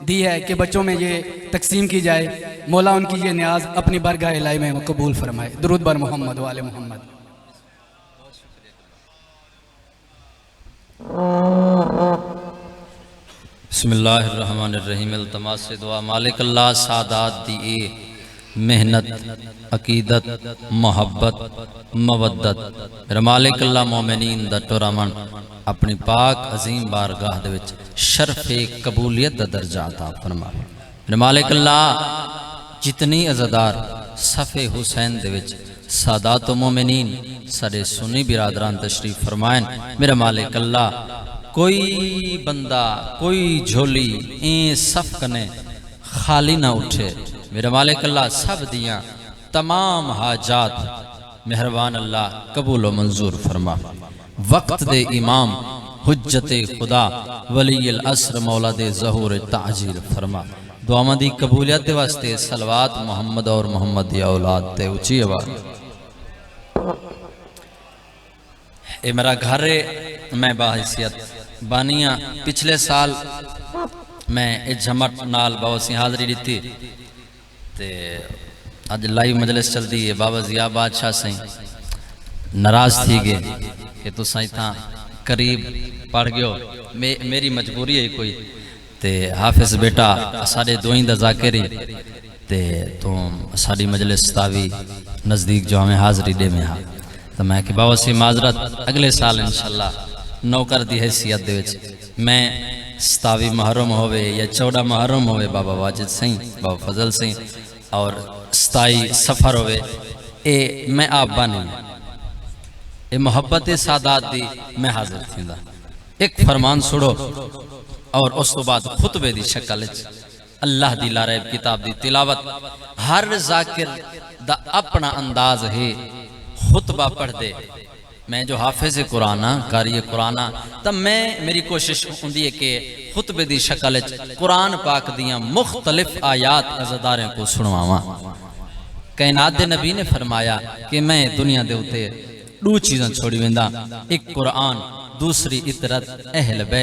दी है कि बच्चों में ये तकसीम की जाए, मौला उनकी ये नियाज अपनी बारगाह इलाही में कबूल फरमाए। दुरूद बर मोहम्मद वाले मोहम्मद। बिस्मिल्लाहिर्रहमानिर्रहीम। इल्तमास से दुआ मालिक अल्लाह सादात दिए, मेहनत, अकीदत, मोहब्बत, मवद्दत मेरा मालिक अल्लाह मोमिनीन दा टोरामन अपनी पाक अजीम बारगाह दे विच शरफ़े कबूलियत दा दर्जा अता फरमाए। मेरा मालिक अल्लाह जितनी अज़ादार सफ़े हुसैन दे विच सादात मोमिनीन सारे सुन्नी बिरादरान तशरीफ फरमाएन। मेरा मालिक अल्लाह कोई बंदा कोई झोली ए सफ कने खाली ना उठे। मेरा मालिक अल्लाह सब दियाँ तमाम हाजात मेहरबान अल्लाह कबूल व मंजूर फरमा। वक्त दे इमाम हुज्जते खुदा वलील असर मौला दे ज़हूर ताजील फरमा। दुआवां दी कबूलियत दे वास्ते सलवात मोहम्मद और मोहम्मद दी औलाद ते ऊंची आवाज़। ए मेरा घर है, मैं बाहैसियत बानिया पिछले साल मैं इस जमट नाल बाबा सिंह हाजरी दी ते अज लाइव मजलिस चलती है। बाबा जिया बादशाह सही नाराज थी गए कि तुसा इतना करीब पढ़ गयो, मेरी मजबूरी है कोई ते हाफिज बेटा साढ़े दोई दा जाकिरी ते तुम साड़ी मजलिस तावी नज़दीक जो हमें हाजरी दे में हाँ तो मैं कि बाबा सी माजरत अगले साल इंशाल्लाह नौकर दी हैसियत दे विच मैं 27 मुहर्रम होवे या 14 मुहर्रम होवे बाबा वाजिद सिंह बाबा फजल सिंह और 27 सफ़र होवे ए मैं आप बानी ए मोहब्बत सादात दी मैं हाजिर थींदा। एक फरमान सुनो और उस तो बाद खुतबे दी शक्ल अल्लाह दी लारैब किताब दी तिलावत। हर जाकिर दा अपना अंदाज है खुतबा पढ़ दे। मैं जो हाफिज कुरान कारी कुरान तब मैं मेरी कोशिश होंदी है कि खुतबे दी शक्ल कुरान पाक दियाँ मुख्तलिफ आयात अज़ादारें को सुनवावा। कायनात दे नबी ने फरमाया कि मैं दुनिया दे उते दो चीज़ां छोड़ी वेंदा, एक कुरान दूसरी इतरत अहल बैत।